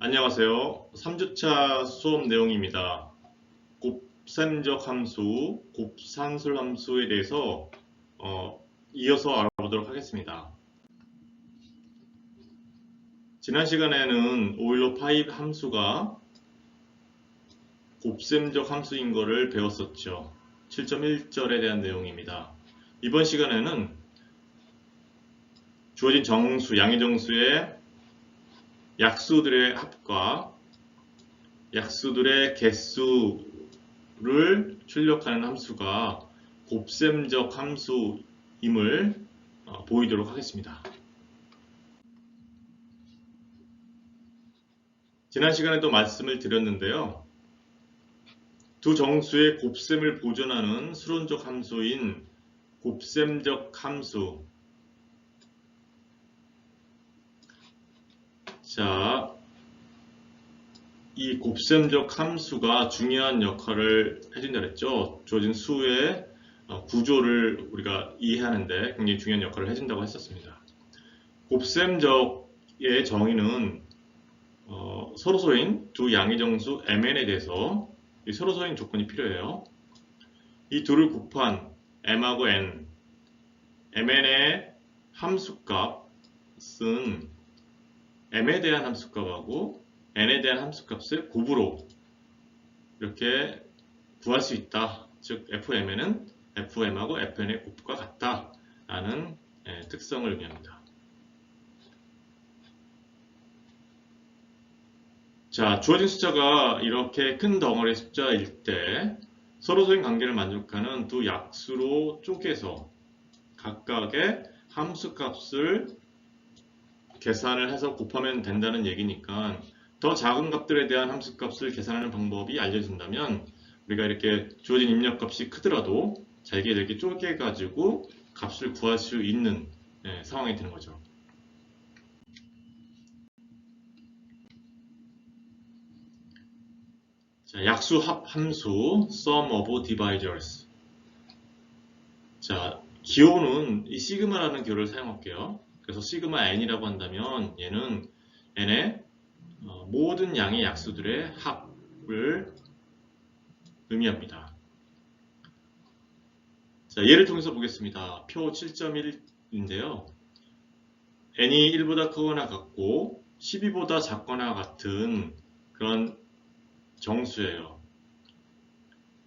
안녕하세요. 3주차 수업 내용입니다. 곱셈적 함수, 곱산술 함수에 대해서 이어서 알아보도록 하겠습니다. 지난 시간에는 오일러 파이 함수가 곱셈적 함수인 것을 배웠었죠. 7.1절에 대한 내용입니다. 이번 시간에는 주어진 정수, 양의 정수의 약수들의 합과 약수들의 개수를 출력하는 함수가 곱셈적 함수임을 보이도록 하겠습니다. 지난 시간에도 말씀을 드렸는데요. 두 정수의 곱셈을 보존하는 수론적 함수인 곱셈적 함수. 자, 이 곱셈적 함수가 중요한 역할을 해준다 그랬죠. 주어진 수의 구조를 우리가 이해하는데 굉장히 중요한 역할을 해준다고 했었습니다. 곱셈적의 정의는 서로소인 두 양의 정수 mn에 대해서 이 서로소인 조건이 필요해요. 이 둘을 곱한 m하고 n, mn의 함수값은 m에 대한 함수값하고 n에 대한 함수값을 곱으로 이렇게 구할 수 있다. 즉 fmn은 fm하고 fn의 곱과 같다라는 특성을 의미합니다. 자, 주어진 숫자가 이렇게 큰 덩어리의 숫자일 때 서로소인 관계를 만족하는 두 약수로 쪼개서 각각의 함수값을 계산을 해서 곱하면 된다는 얘기니까 더 작은 값들에 대한 함수값을 계산하는 방법이 알려진다면 우리가 이렇게 주어진 입력값이 크더라도 잘게 이렇게 쪼개가지고 값을 구할 수 있는 상황이 되는 거죠. 자, 약수합 함수 sum of divisors. 자, 기호는 이 시그마라는 기호를 사용할게요. 그래서 시그마 n이라고 한다면 얘는 n의 모든 양의 약수들의 합을 의미합니다. 자, 예를 통해서 보겠습니다. 표 7.1인데요. n이 1보다 크거나 같고 12보다 작거나 같은 그런 정수예요.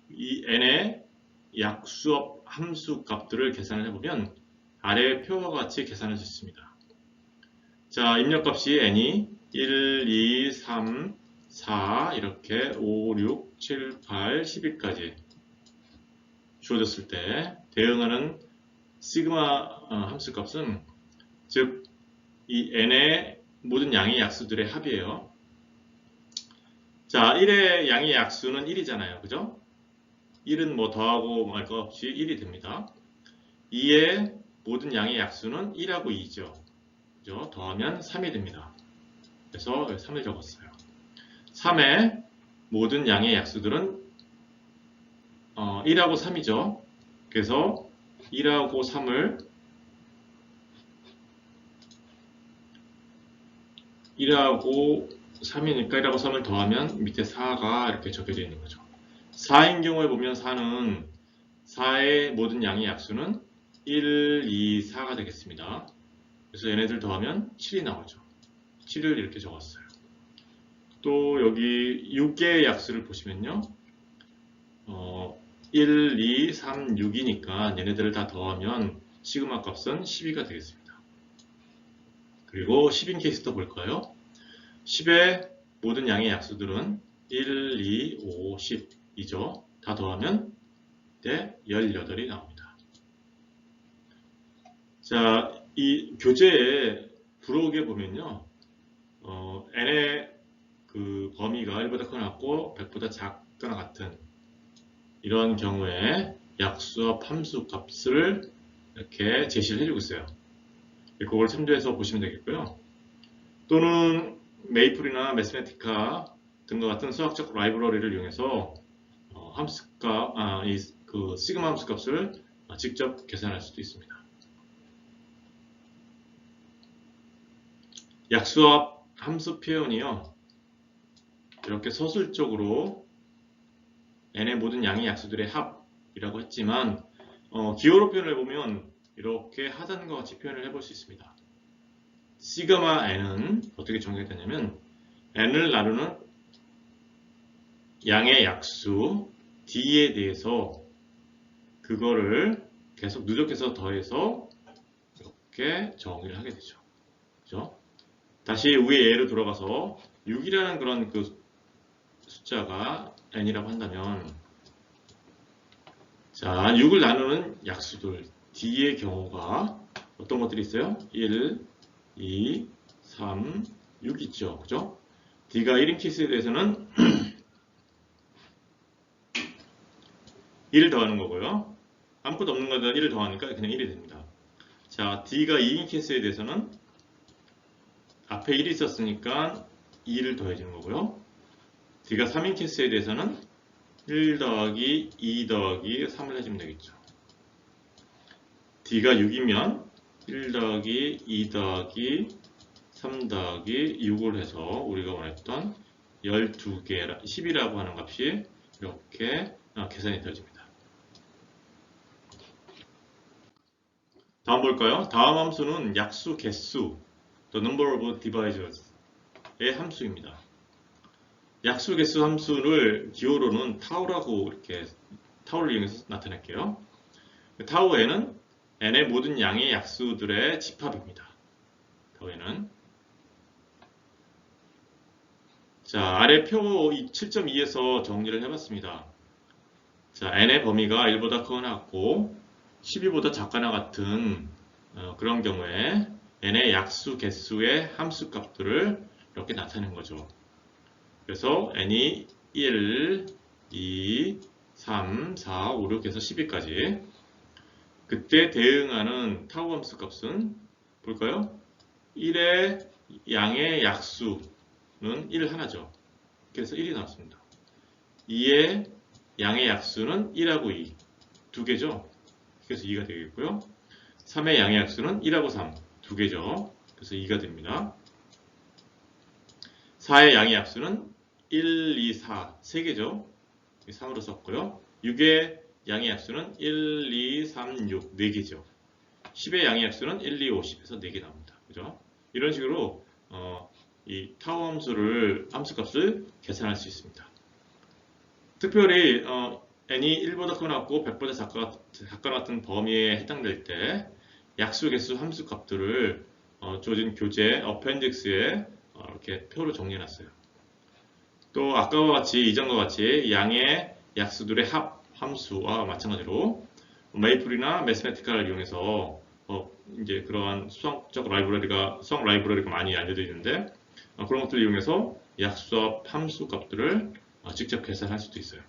이 n의 약수합 함수 값들을 계산을 해보면 아래 표와 같이 계산할 수 있습니다. 자, 입력값이 n이 1, 2, 3, 4 이렇게 5, 6, 7, 8, 10까지 주어졌을 때 대응하는 시그마 함수 값은 즉 이 n의 모든 양의 약수들의 합이에요. 자, 1의 양의 약수는 1이잖아요. 그죠? 1은 뭐 더하고 말 것 없이 1이 됩니다. 2의 모든 양의 약수는 1하고 2죠. 그죠? 더하면 3이 됩니다. 그래서 3을 적었어요. 3의 모든 양의 약수들은 1하고 3이죠. 그래서 1하고 3을 1하고 3이니까 1하고 3을 더하면 밑에 4가 이렇게 적혀져 있는 거죠. 4인 경우에 보면 4는 4의 모든 양의 약수는 1, 2, 4가 되겠습니다. 그래서 얘네들 더하면 7이 나오죠. 7을 이렇게 적었어요. 또 여기 6개의 약수를 보시면요. 1, 2, 3, 6이니까 얘네들을 다 더하면 시그마 값은 12가 되겠습니다. 그리고 10인 케이스도 볼까요? 10의 모든 양의 약수들은 1, 2, 5, 10이죠. 다 더하면 18이 나옵니다. 자, 이 교재의 부록에 보면요. n의 그 범위가 1보다 크거나 같고 100보다 작거나 같은 이런 경우에 약수합 함수 값을 이렇게 제시를 해주고 있어요. 그걸 참조해서 보시면 되겠고요. 또는 메이플이나 매스매티카 등과 같은 수학적 라이브러리를 이용해서 함수값, 그 시그마 함수값을 직접 계산할 수도 있습니다. 약수합 함수 표현이요. 이렇게 서술적으로 n의 모든 양의 약수들의 합이라고 했지만 기호로 표현을 해보면 이렇게 하단과 같이 표현을 해볼 수 있습니다. 시그마 n은 어떻게 정의가 되냐면 n을 나누는 양의 약수 d에 대해서 그거를 계속 누적해서 더해서 이렇게 정의를 하게 되죠. 그죠? 다시 위의 예로 돌아가서 6이라는 그런 그 숫자가 n이라고 한다면 자, 6을 나누는 약수들 d의 경우가 어떤 것들이 있어요? 1, 2, 3, 6 있죠. 그죠? d가 1인 케이스에 대해서는 1을 더하는 거고요. 아무것도 없는 거다 1을 더하니까 그냥 1이 됩니다. 자, d가 2인 케이스에 대해서는 앞에 1이 있었으니까 2를 더해주는 거고요. d가 3인 케이스에 대해서는 1 더하기 2 더하기 3을 해주면 되겠죠. d가 6이면 1 더하기 2 더하기 3 더하기 6을 해서 우리가 원했던 12개, 10이라고 하는 값이 이렇게 계산이 되어집니다. 다음 볼까요? 다음 함수는 약수 개수, the number of divisors의 함수입니다. 약수 개수 함수를 기호로는 타우라고 이렇게 타우를 이용해서 나타낼게요. 타우 n은 n의 모든 양의 약수들의 집합입니다. 타우 n은 자, 아래 표 7.2에서 정리를 해봤습니다. 자, n의 범위가 1보다 크거나 같고 12보다 작거나 같은 그런 경우에 n의 약수 개수의 함수 값들을 이렇게 나타내는 거죠. 그래서 n이 1, 2, 3, 4, 5, 6 해서 12까지 그때 대응하는 타우 함수 값은 볼까요? 1의 양의 약수는 1 하나죠. 그래서 1이 나왔습니다. 2의 양의 약수는 1하고 2, 두 개죠. 그래서 2가 되겠고요. 3의 양의 약수는 1하고 3, 두 개죠. 그래서 2가 됩니다. 4의 양의 약수는 1, 2, 4, 3개죠. 3으로 썼고요. 6의 양의 약수는 1, 2, 3, 6, 4개죠. 10의 양의 약수는 1, 2, 5, 10에서 4개 나옵니다. 그죠? 이런 식으로 이 타우 함수값을 계산할 수 있습니다. 특별히 n이 1보다 크거나 같고 100보다 작거나 같은 범위에 해당될 때 약수, 개수, 함수 값들을 주어진 교재 어펜딕스에 이렇게 표로 정리해놨어요. 또 아까와 같이 이전과 같이 양의 약수들의 합 함수와 마찬가지로 메이플이나 매스매티카를 이용해서 이제 그러한 수학 라이브러리가 많이 알려져 있는데 그런 것들을 이용해서 약수와 함수 값들을 직접 계산할 수도 있어요.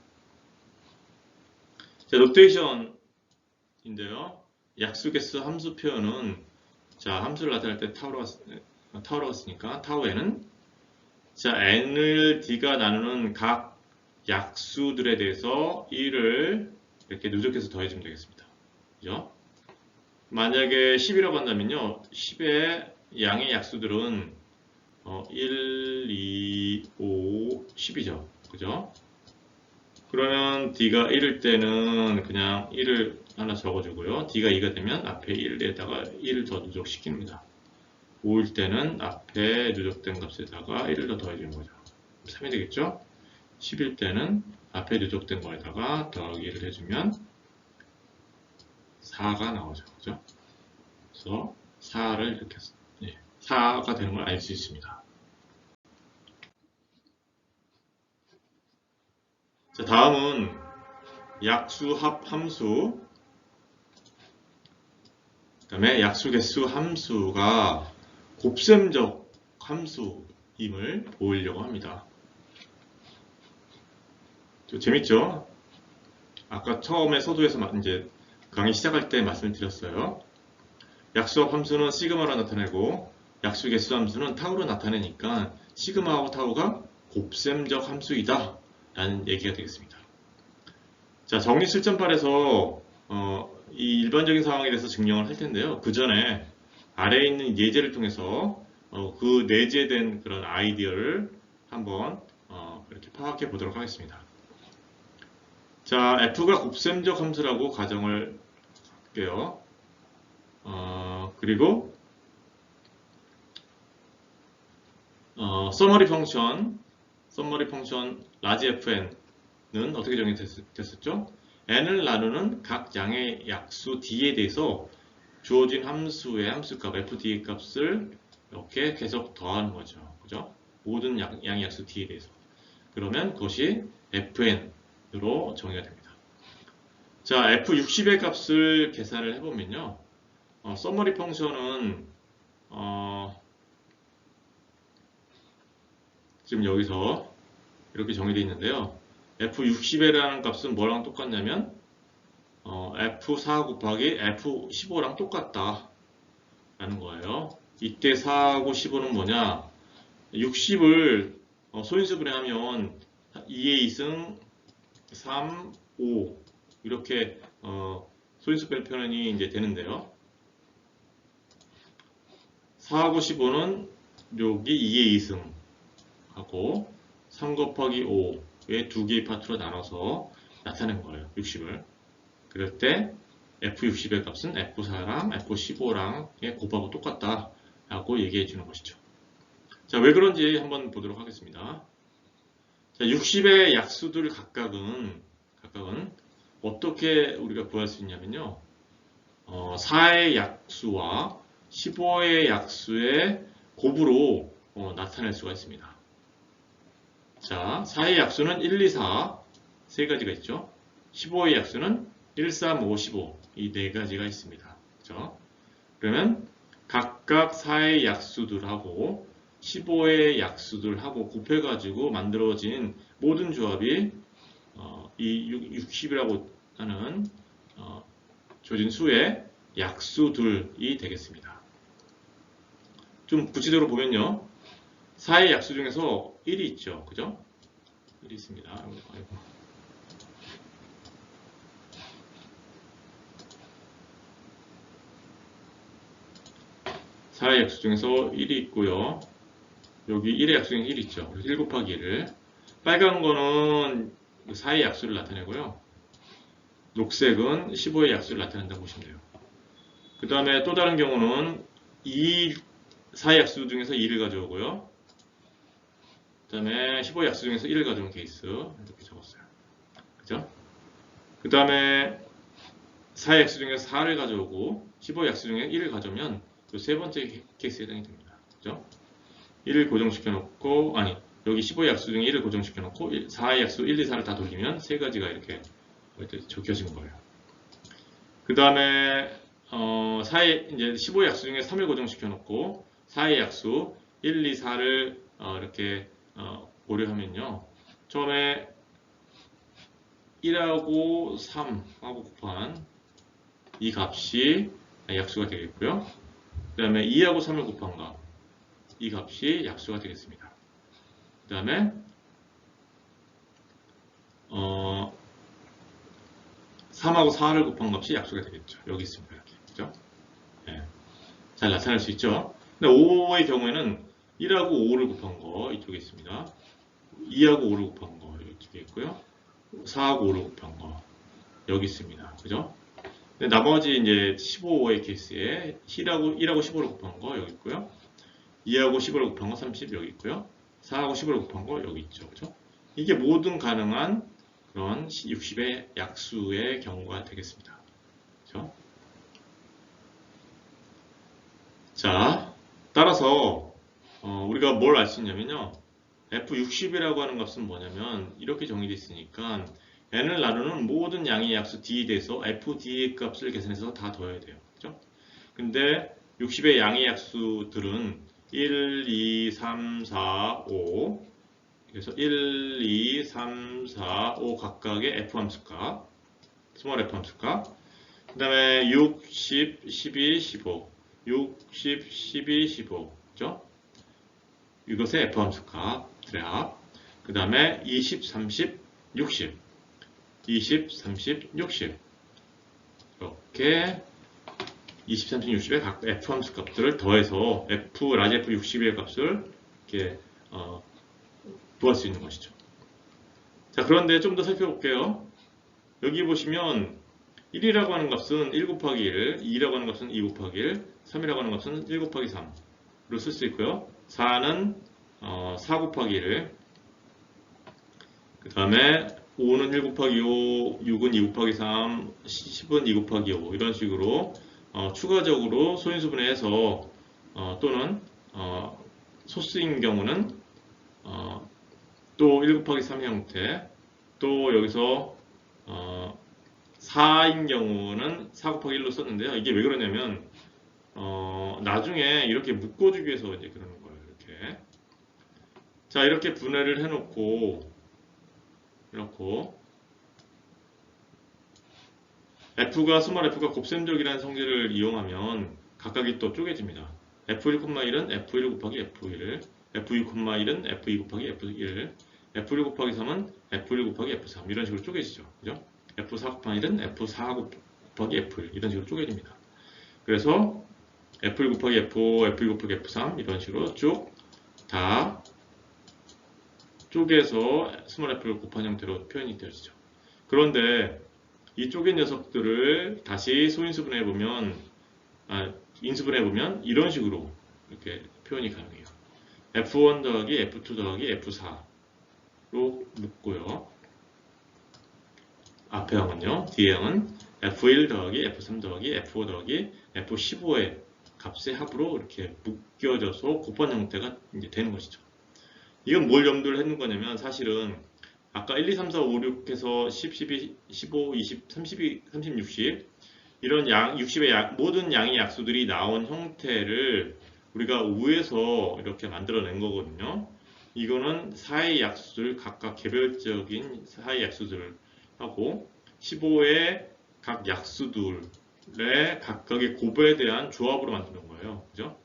자, 노테이션인데요. 약수, 개수, 함수 표현은 자, 함수를 나타낼 때 타우라고 했으니까 타우 n은 자, n을 d가 나누는 각 약수들에 대해서 1을 이렇게 누적해서 더해주면 되겠습니다. 그죠? 만약에 10이라고 한다면요. 10의 양의 약수들은 1, 2, 5, 10이죠. 그죠? 그러면 d가 1일 때는 그냥 1을 하나 적어주고요. d가 2가 되면 앞에 1에다가 1을 더 누적시킵니다. 5일 때는 앞에 누적된 값에다가 1을 더 더해주는 거죠. 3이 되겠죠? 10일 때는 앞에 누적된 거에다가 더하기 1을 해주면 4가 나오죠. 그죠? 그래서 4를 이렇게 4가 되는 걸 알 수 있습니다. 자, 다음은 약수, 합, 함수 그 다음에 약수, 개수, 함수가 곱셈적 함수임을 보이려고 합니다. 좀 재밌죠? 아까 처음에 서두에서 이제 강의 시작할 때 말씀을 드렸어요. 약수합 함수는 시그마로 나타내고 약수, 개수 함수는 타우로 나타내니까 시그마하고 타우가 곱셈적 함수이다 라는 얘기가 되겠습니다. 자, 정리 7.8에서 이 일반적인 상황에 대해서 증명을 할 텐데요. 그 전에 아래에 있는 예제를 통해서 그 내재된 그런 아이디어를 한번 이렇게 파악해 보도록 하겠습니다. 자, f가 곱셈적 함수라고 가정을 할게요. 그리고 서머리 펑션 라지 fn은 어떻게 정의됐었죠? n을 나누는 각 양의 약수 d에 대해서 주어진 함수의 함수값 fd의 값을 이렇게 계속 더하는 거죠. 그죠? 모든 양의 약수 d에 대해서. 그러면 그것이 fn으로 정의가 됩니다. 자, f60의 값을 계산을 해보면요. 서머리 펑션은 지금 여기서 이렇게 정의되어 있는데요. f60이라는 값은 뭐랑 똑같냐면 f4 곱하기 f15랑 똑같다 라는 거예요. 이때 4하고 15는 뭐냐? 60을 소인수 분해하면 2의 2승 3, 5 이렇게 소인수 표현이 이제 되는데요. 4하고 15는 여기 2의 2승 하고 3 곱하기 5의 두 개의 파트로 나눠서 나타낸 거예요. 60을. 그럴 때 F60의 값은 F4랑 F15랑의 곱하고 똑같다 라고 얘기해 주는 것이죠. 자, 왜 그런지 한번 보도록 하겠습니다. 자, 60의 약수들 각각은 어떻게 우리가 구할 수 있냐면요. 4의 약수와 15의 약수의 곱으로 나타낼 수가 있습니다. 자, 4의 약수는 1, 2, 4 세 가지가 있죠. 15의 약수는 1, 3, 5, 15 이 네 가지가 있습니다. 그렇죠? 그러면 각각 4의 약수들하고 15의 약수들하고 곱해가지고 만들어진 모든 조합이 이 60이라고 하는 조진 수의 약수들이 되겠습니다. 좀 구체적으로 보면요. 4의 약수 중에서 1이 있죠. 그죠? 1이 있습니다. 아이고. 4의 약수 중에서 1이 있고요. 여기 1의 약수 중에 1이 있죠. 그래서 1 곱하기 1을. 빨간 거는 4의 약수를 나타내고요. 녹색은 15의 약수를 나타낸다고 보시면 돼요. 그 다음에 또 다른 경우는 4의 약수 중에서 2를 가져오고요. 그 다음에 15의 약수 중에서 1을 가져온 케이스 이렇게 적었어요. 그죠? 그 다음에 4의 약수 중에서 4를 가져오고 15의 약수 중에 1을 가져오면 그 세 번째 케이스에 해당이 됩니다. 그죠? 1을 고정시켜 놓고 여기 15의 약수 중에 1을 고정시켜 놓고 4의 약수 1, 2, 4를 다 돌리면 세 가지가 이렇게 적혀진 거예요. 그 다음에 15의 약수 중에 3을 고정시켜 놓고 4의 약수 1, 2, 4를 이렇게 고려하면요. 처음에 1하고 3하고 곱한 이 값이 약수가 되겠고요. 그 다음에 2하고 3을 곱한 값, 이 값이 약수가 되겠습니다. 그 다음에 3하고 4를 곱한 값이 약수가 되겠죠. 여기 있습니다. 이렇게. 그죠? 네. 잘 나타낼 수 있죠. 근데 5의 경우에는 1하고 5를 곱한 거 이쪽에 있습니다. 2하고 5를 곱한 거 이쪽에 있고요. 4하고 5를 곱한 거 여기 있습니다. 그죠? 근데 나머지 이제 15의 케이스에 1하고 15를 곱한 거 여기 있고요. 2하고 15를 곱한 거 30 여기 있고요. 4하고 15를 곱한 거 여기 있죠. 그죠? 이게 모든 가능한 그런 60의 약수의 경우가 되겠습니다. 그죠? 자, 따라서 우리가 뭘 알 수 있냐면요. F60이라고 하는 값은 뭐냐면 이렇게 정의되어 있으니까 n을 나누는 모든 양의 약수 d에 대해서 fd의 값을 계산해서 다 더해야 돼요. 그죠? 근데 60의 양의 약수들은 1, 2, 3, 4, 5 그래서 1, 2, 3, 4, 5 각각의 F함수값 스몰 F함수값 그 다음에 6, 10, 12, 15 6, 10, 12, 15 그죠? 이것의 F함수값들의 합 그 다음에 20, 30, 60 20, 30, 60 이렇게 20, 30, 60의 각 F함수 값들을 더해서 라지 F60의 값을 이렇게 구할 수 있는 것이죠. 자, 그런데 좀 더 살펴볼게요. 여기 보시면 1이라고 하는 값은 1 곱하기 1, 2라고 하는 값은 2 곱하기 1, 3이라고 하는 값은 1 곱하기 3로 쓸 수 있고요. 4는 4 곱하기 1, 그 다음에 5는 1 곱하기 5, 6은 2 곱하기 3, 10은 2 곱하기 5 이런 식으로 추가적으로 소인수분해해서 또는 소수인 경우는 또 1 곱하기 3 형태, 또 여기서 4인 경우는 4 곱하기 1로 썼는데요. 이게 왜 그러냐면 나중에 이렇게 묶어주기 위해서 이제 그러는 거예요. 이렇게. 자, 이렇게 분해를 해놓고 F가 스몰 F가 곱셈적이라는 성질을 이용하면 각각이 또 쪼개집니다. F1,1은 F1 곱하기 F1, F2,1은 F2 곱하기 F1, F1 곱하기 3은 F1 곱하기 F3 이런 식으로 쪼개지죠. 그죠? F4 곱하기 1은 F4 곱하기 F1 이런 식으로 쪼개집니다. 그래서 F1 곱하기 F5, F2 곱하기 F3 이런 식으로 쭉 다 쪼개서 스몰 f를 곱한 형태로 표현이 되어지죠. 그런데 이 쪼갠 녀석들을 다시 소인수분해 보면, 인수분해 보면 이런 식으로 이렇게 표현이 가능해요. F1 더하기 F2 더하기 F4로 묶고요. 앞에 항은요, 뒤에 항은 F1 더하기 F3 더하기 F5 더하기 F15의 값의 합으로 이렇게 묶여져서 곱한 형태가 이제 되는 것이죠. 이건 뭘 염두를 했는 거냐면 사실은 아까 1, 2, 3, 4, 5, 6 해서 10, 12, 15, 20, 32, 30, 60 이런 60의 모든 양의 약수들이 나온 형태를 우리가 위에서 이렇게 만들어낸 거거든요. 이거는 4의 약수들 각각 개별적인 4의 약수들 하고 15의 각 약수들의 각각의 곱에 대한 조합으로 만드는 거예요. 그죠?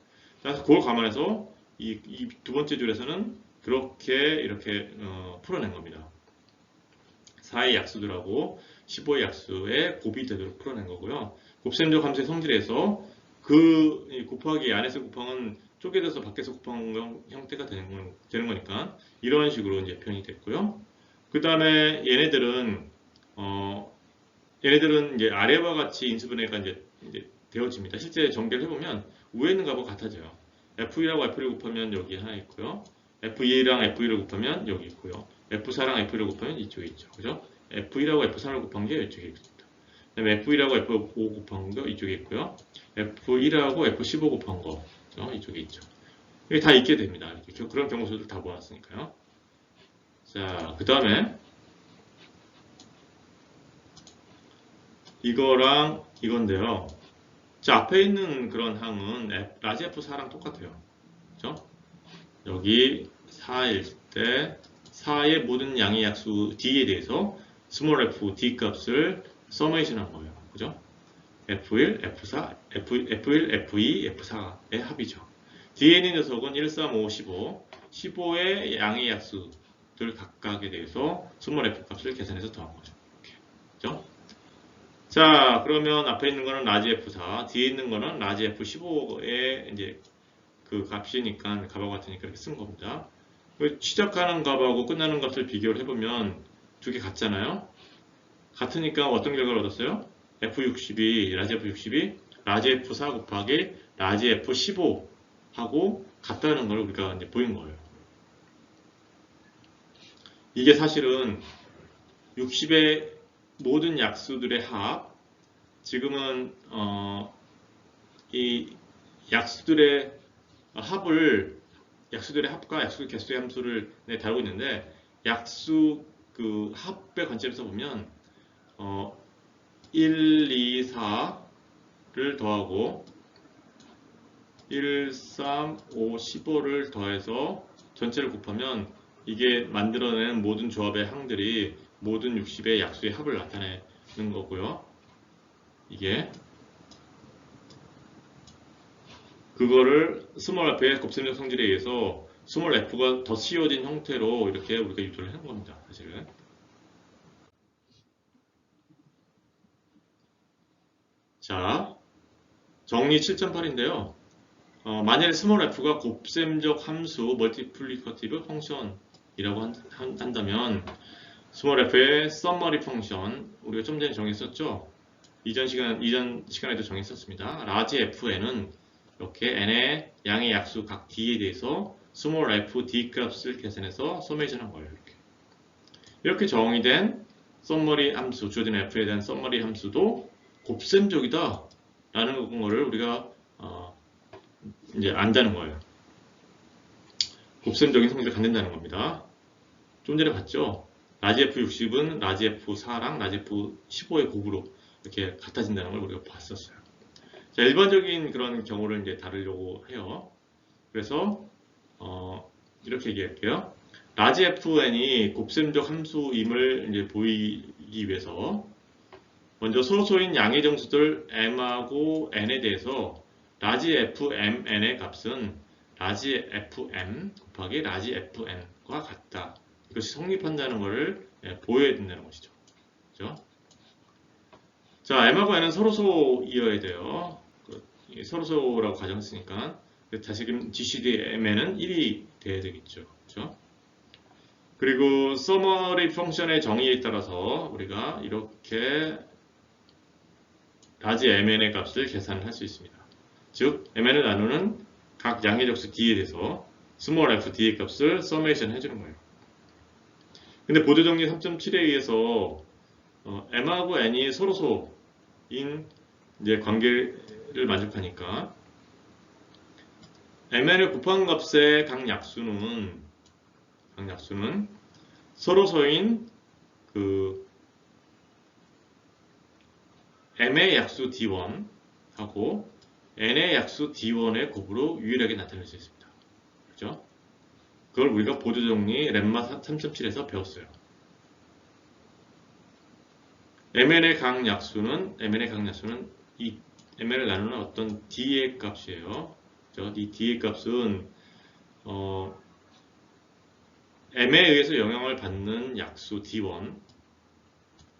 그래서 그걸 감안해서 이 두 번째 줄에서는 그렇게 이렇게 풀어낸 겁니다. 4의 약수들하고 15의 약수의 곱이 되도록 풀어낸 거고요. 곱셈적 함수의 성질에서 그 곱하기 안에서 곱하면 쪼개져서 밖에서 곱한 형태가 되는 거니까 이런 식으로 이제 표현이 됐고요. 그 다음에 얘네들은 이제 아래와 같이 인수분해가 이제 되어집니다. 실제 전개를 해보면 위에 있는 값과 같아져요. F1하고 F1을 곱하면 여기 하나 있고요. F2랑 F1을 곱하면 여기 있고요. F4랑 F1을 곱하면 이쪽에 있죠. 그죠? F1하고 F3을 곱한 게 이쪽에 있습니다. 그다음에 F1하고 F5 곱한 거 이쪽에 있고요. F1하고 F15 곱한 거 이쪽에 있죠. 이게 다 있게 됩니다. 이렇게 그런 경우수들 다 모았으니까요. 자, 그 다음에 이거랑 이건데요. 자, 앞에 있는 그런 항은 라지 F4랑 똑같아요. 그죠? 여기 4일 때 4의 모든 양의 약수 D에 대해서 스몰 f D 값을 서메이션 한 거예요. 그죠? F1, F4, F1, F2, F4의 합이죠. 뒤에 있는 녀석은 1, 3, 5, 15, 15의 양의 약수들 각각에 대해서 스몰 f 값을 계산해서 더한 거죠. 이렇게. 그죠? 자, 그러면 앞에 있는 거는 라지 F4, 뒤에 있는 거는 라지 F15의 이제 그 값이니까 값하고 같으니까 이렇게 쓴 겁니다. 시작하는 값하고 끝나는 값을 비교를 해보면 두 개 같잖아요. 같으니까 어떤 결과를 얻었어요? F62, 라지 F62, 라지 F4 곱하기 라지 F15하고 같다는 걸 우리가 이제 보인 거예요. 이게 사실은 60의 모든 약수들의 합, 지금은 이 약수들의 합과 약수 개수의 함수를 다루고 있는데 약수 그 합의 관점에서 보면 1, 2, 4를 더하고 1, 3, 5, 15를 더해서 전체를 곱하면 이게 만들어내는 모든 조합의 항들이 모든 60의 약수의 합을 나타내는 거고요. 이게 그거를 스몰 f의 곱셈적 성질에 의해서 스몰 f가 더 씌워진 형태로 이렇게 우리가 유도를 하는 겁니다. 사실은. 자, 정리 7.8인데요. 만약에 스몰 f가 곱셈적 함수 멀티플리커티브 펑션이라고 한다면 스몰 f의 summary 펑션 우리가 좀 전에 정했었죠. 이전 시간에도 정했었습니다. large fn은 이렇게 n의 양의 약수 각 d에 대해서 small f d 값을 계산해서 서메이션한 거예요. 이렇게 정의된 summary 함수, 주어진 f에 대한 summary 함수도 곱셈적이다 라는 거를 우리가 이제 안다는 거예요. 곱셈적인 성질을 갖는다는 겁니다. 좀 전에 봤죠? 라지 F60은 라지 F4랑 라지 F15의 곱으로 이렇게 같아진다는 걸 우리가 봤었어요. 자, 일반적인 그런 경우를 이제 다루려고 해요. 그래서 이렇게 얘기할게요. 라지 FN이 곱셈적 함수임을 이제 보이기 위해서 먼저 소소인 양의 정수들 m하고 n에 대해서 라지 FMN의 값은 라지 FM 곱하기 라지 FN과 같다. 이것이 성립한다는 것을 보여야 된다는 것이죠. 그죠? 자, m하고 n은 서로소이어야 돼요. 서로소라고 가정했으니까 다시금 GCD mn은 1이 돼야 되겠죠. 그죠? 그리고 서머리 펑션의 정의에 따라서 우리가 이렇게 라지 mn의 값을 계산할 수 있습니다. 즉, mn을 나누는 각 양의 적수 d에 대해서 스몰 f d의 값을 서메이션 해주는 거예요. 근데 보조정리 3.7에 의해서 m하고 n이 서로소인 이제 관계를 만족하니까 mn을 곱한 값의 각 약수는 서로소인 그 m의 약수 d1하고 n의 약수 d1의 곱으로 유일하게 나타낼 수 있습니다. 그죠? 그걸 우리가 보조정리 렘마 3.7에서 배웠어요. mn의 각 약수는 이 mn을 나누는 어떤 d의 값이에요. 그죠? 이 d의 값은 m에 의해서 영향을 받는 약수 d1,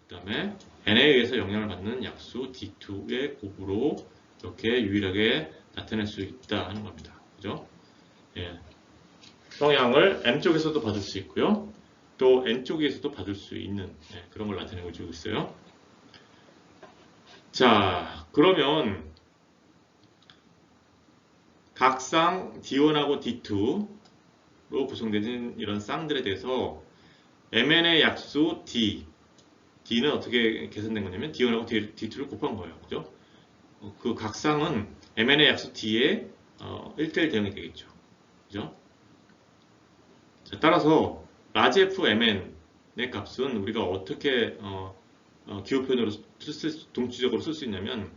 그 다음에 n에 의해서 영향을 받는 약수 d2의 곱으로 이렇게 유일하게 나타낼 수 있다 하는 겁니다. 그죠? 예. 성향을 m쪽에서도 받을 수 있고요. 또 n쪽에서도 받을 수 있는 그런 걸 나타내고 주고 있어요. 자, 그러면 각 쌍 D1하고 D2로 구성되는 이런 쌍들에 대해서 mn의 약수 D는 어떻게 계산된 거냐면 D1하고 D2를 곱한 거예요. 그죠? 그 각 쌍은 mn의 약수 D에 1대1 대응이 되겠죠. 그죠? 자, 따라서 라지 FMN의 값은 우리가 어떻게 기호표현으로 동치적으로 쓸 수 있냐면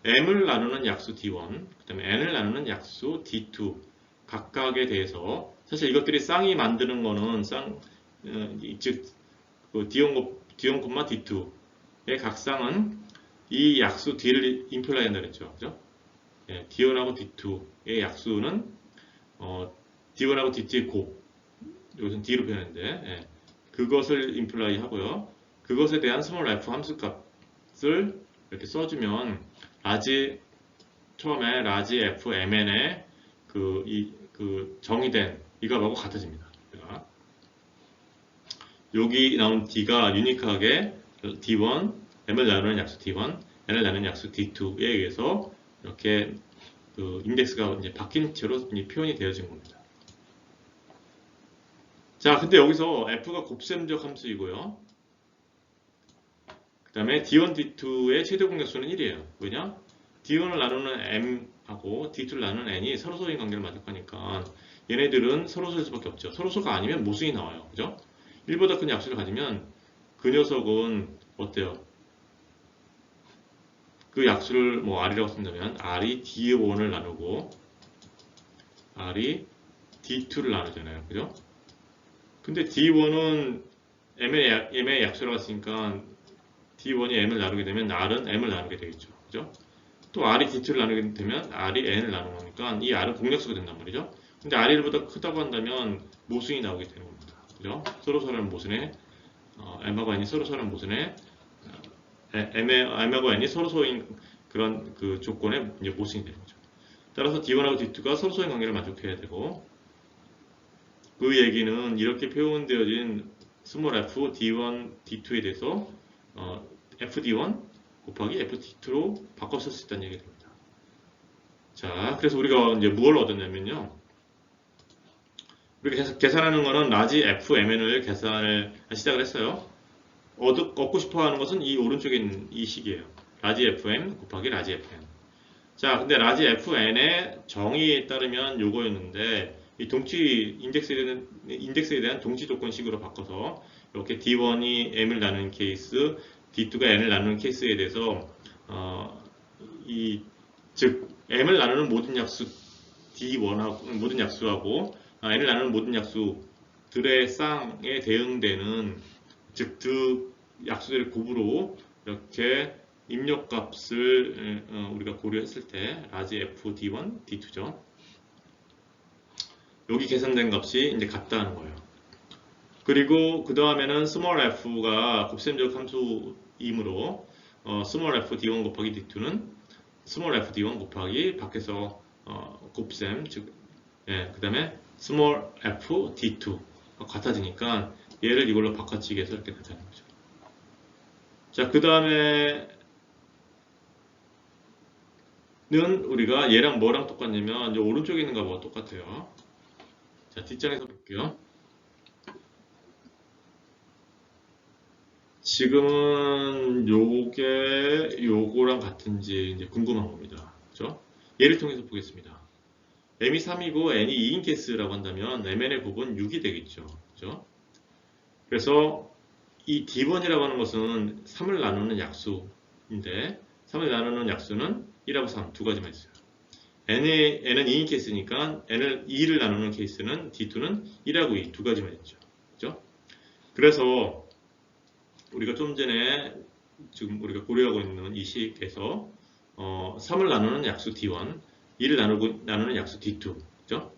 m을 나누는 약수 D1, 그 다음에 n을 나누는 약수 D2 각각에 대해서 사실 이것들이 쌍이 만드는 거는 즉 그 D1, D2의 각 쌍은 이 약수 D를 임플라이 한다 그랬죠. 그죠? 예, D1하고 D2의 약수는 D1하고 D2의 곱, 이것은 D로 표현했는데 예, 그것을 임플라이 하고요. 그것에 대한 스몰 f 함수 값을 이렇게 써주면 처음에 라지 fmn의 그 정의된 이 값하고 같아집니다. 여기 나온 D가 유니크하게 D1, m을 나누는 약수 D1, n을 나누는 약수 D2에 의해서 이렇게 그 인덱스가 이제 바뀐 채로 표현이 되어진 겁니다. 자, 근데 여기서 f가 곱셈적 함수이고요. 그 다음에 D1, D2의 최대 공약수는 1이에요. 왜냐? D1을 나누는 m하고 D2를 나누는 n이 서로소인 관계를 만족하니까 얘네들은 서로소일 수밖에 없죠. 서로소가 아니면 모순이 나와요. 그죠? 1보다 큰 약수를 가지면 그 녀석은 어때요? 그 약수를 뭐 R이라고 쓴다면 R이 D1을 나누고 R이 D2를 나누잖아요. 그죠? 근데 D1은 M의 약수라고 했으니까 D1이 M을 나누게 되면 R은 M을 나누게 되겠죠. 그죠? 또 R이 D2를 나누게 되면 R이 N을 나누는 거니까 이 R은 공약수가 된단 말이죠. 근데 R이 1보다 크다고 한다면 모순이 나오게 되는 겁니다. 그죠? 서로서라는 모순에 M하고 N이 서로서라는 모순에 M하고 N이 서로서인 그런 그 조건에 이제 모순이 되는 거죠. 따라서 D1하고 D2가 서로서인 관계를 만족해야 되고 그 얘기는 이렇게 표현되어진 스몰 f d1, d2에 대해서 fd1 곱하기 fd2로 바꿔 쓸 수 있다는 얘기가 됩니다. 자, 그래서 우리가 이제 뭘 얻었냐면요. 우리가 계산하는 거는 라지 fmn을 계산을 시작을 했어요. 얻고 싶어 하는 것은 이 오른쪽에 있는 이 식이에요. 라지 fm 곱하기 라지 fn. 자, 근데 라지 fn의 정의에 따르면 요거였는데, 이 동치 인덱스에 대한 동치 조건식으로 바꿔서 이렇게 d1이 m을 나누는 케이스, d2가 n을 나누는 케이스에 대해서 즉 m을 나누는 모든 약수 d1하고 모든 약수하고 n을 나누는 모든 약수들의 쌍에 대응되는 즉 그 약수들의 곱으로 이렇게 입력값을 우리가 고려했을 때 라지 f d1, d2죠. 여기 계산된 값이 이제 같다는 거예요. 그리고 그 다음에는 small f가 곱셈적 함수이므로 small f d1 곱하기 d2는 small f d1 곱하기 밖에서 곱셈 즉 그 다음에 small f d2 같아지니까 얘를 이걸로 바꿔치기 해서 이렇게 되는 거죠. 자, 그 다음에 는 우리가 얘랑 뭐랑 똑같냐면 이제 오른쪽에 있는 거하고 똑같아요. 자, 뒷장에서 볼게요. 지금은 요거랑 같은지 이제 궁금한 겁니다. 그죠? 예를 통해서 보겠습니다. m이 3이고 n이 2인 케이스라고 한다면 mn의 곱은 6이 되겠죠. 그죠? 그래서 이 d1이라고 하는 것은 3을 나누는 약수인데 3을 나누는 약수는 1하고 3 두 가지만 있어요. n은 2인 케이스니까 n을 2를 나누는 케이스는 d2는 1하고 2 두 가지만 있죠. 그죠? 그래서 우리가 좀 전에 지금 우리가 고려하고 있는 이 식에서 3을 나누는 약수 d1, 2를 나누는 약수 d2, 그죠?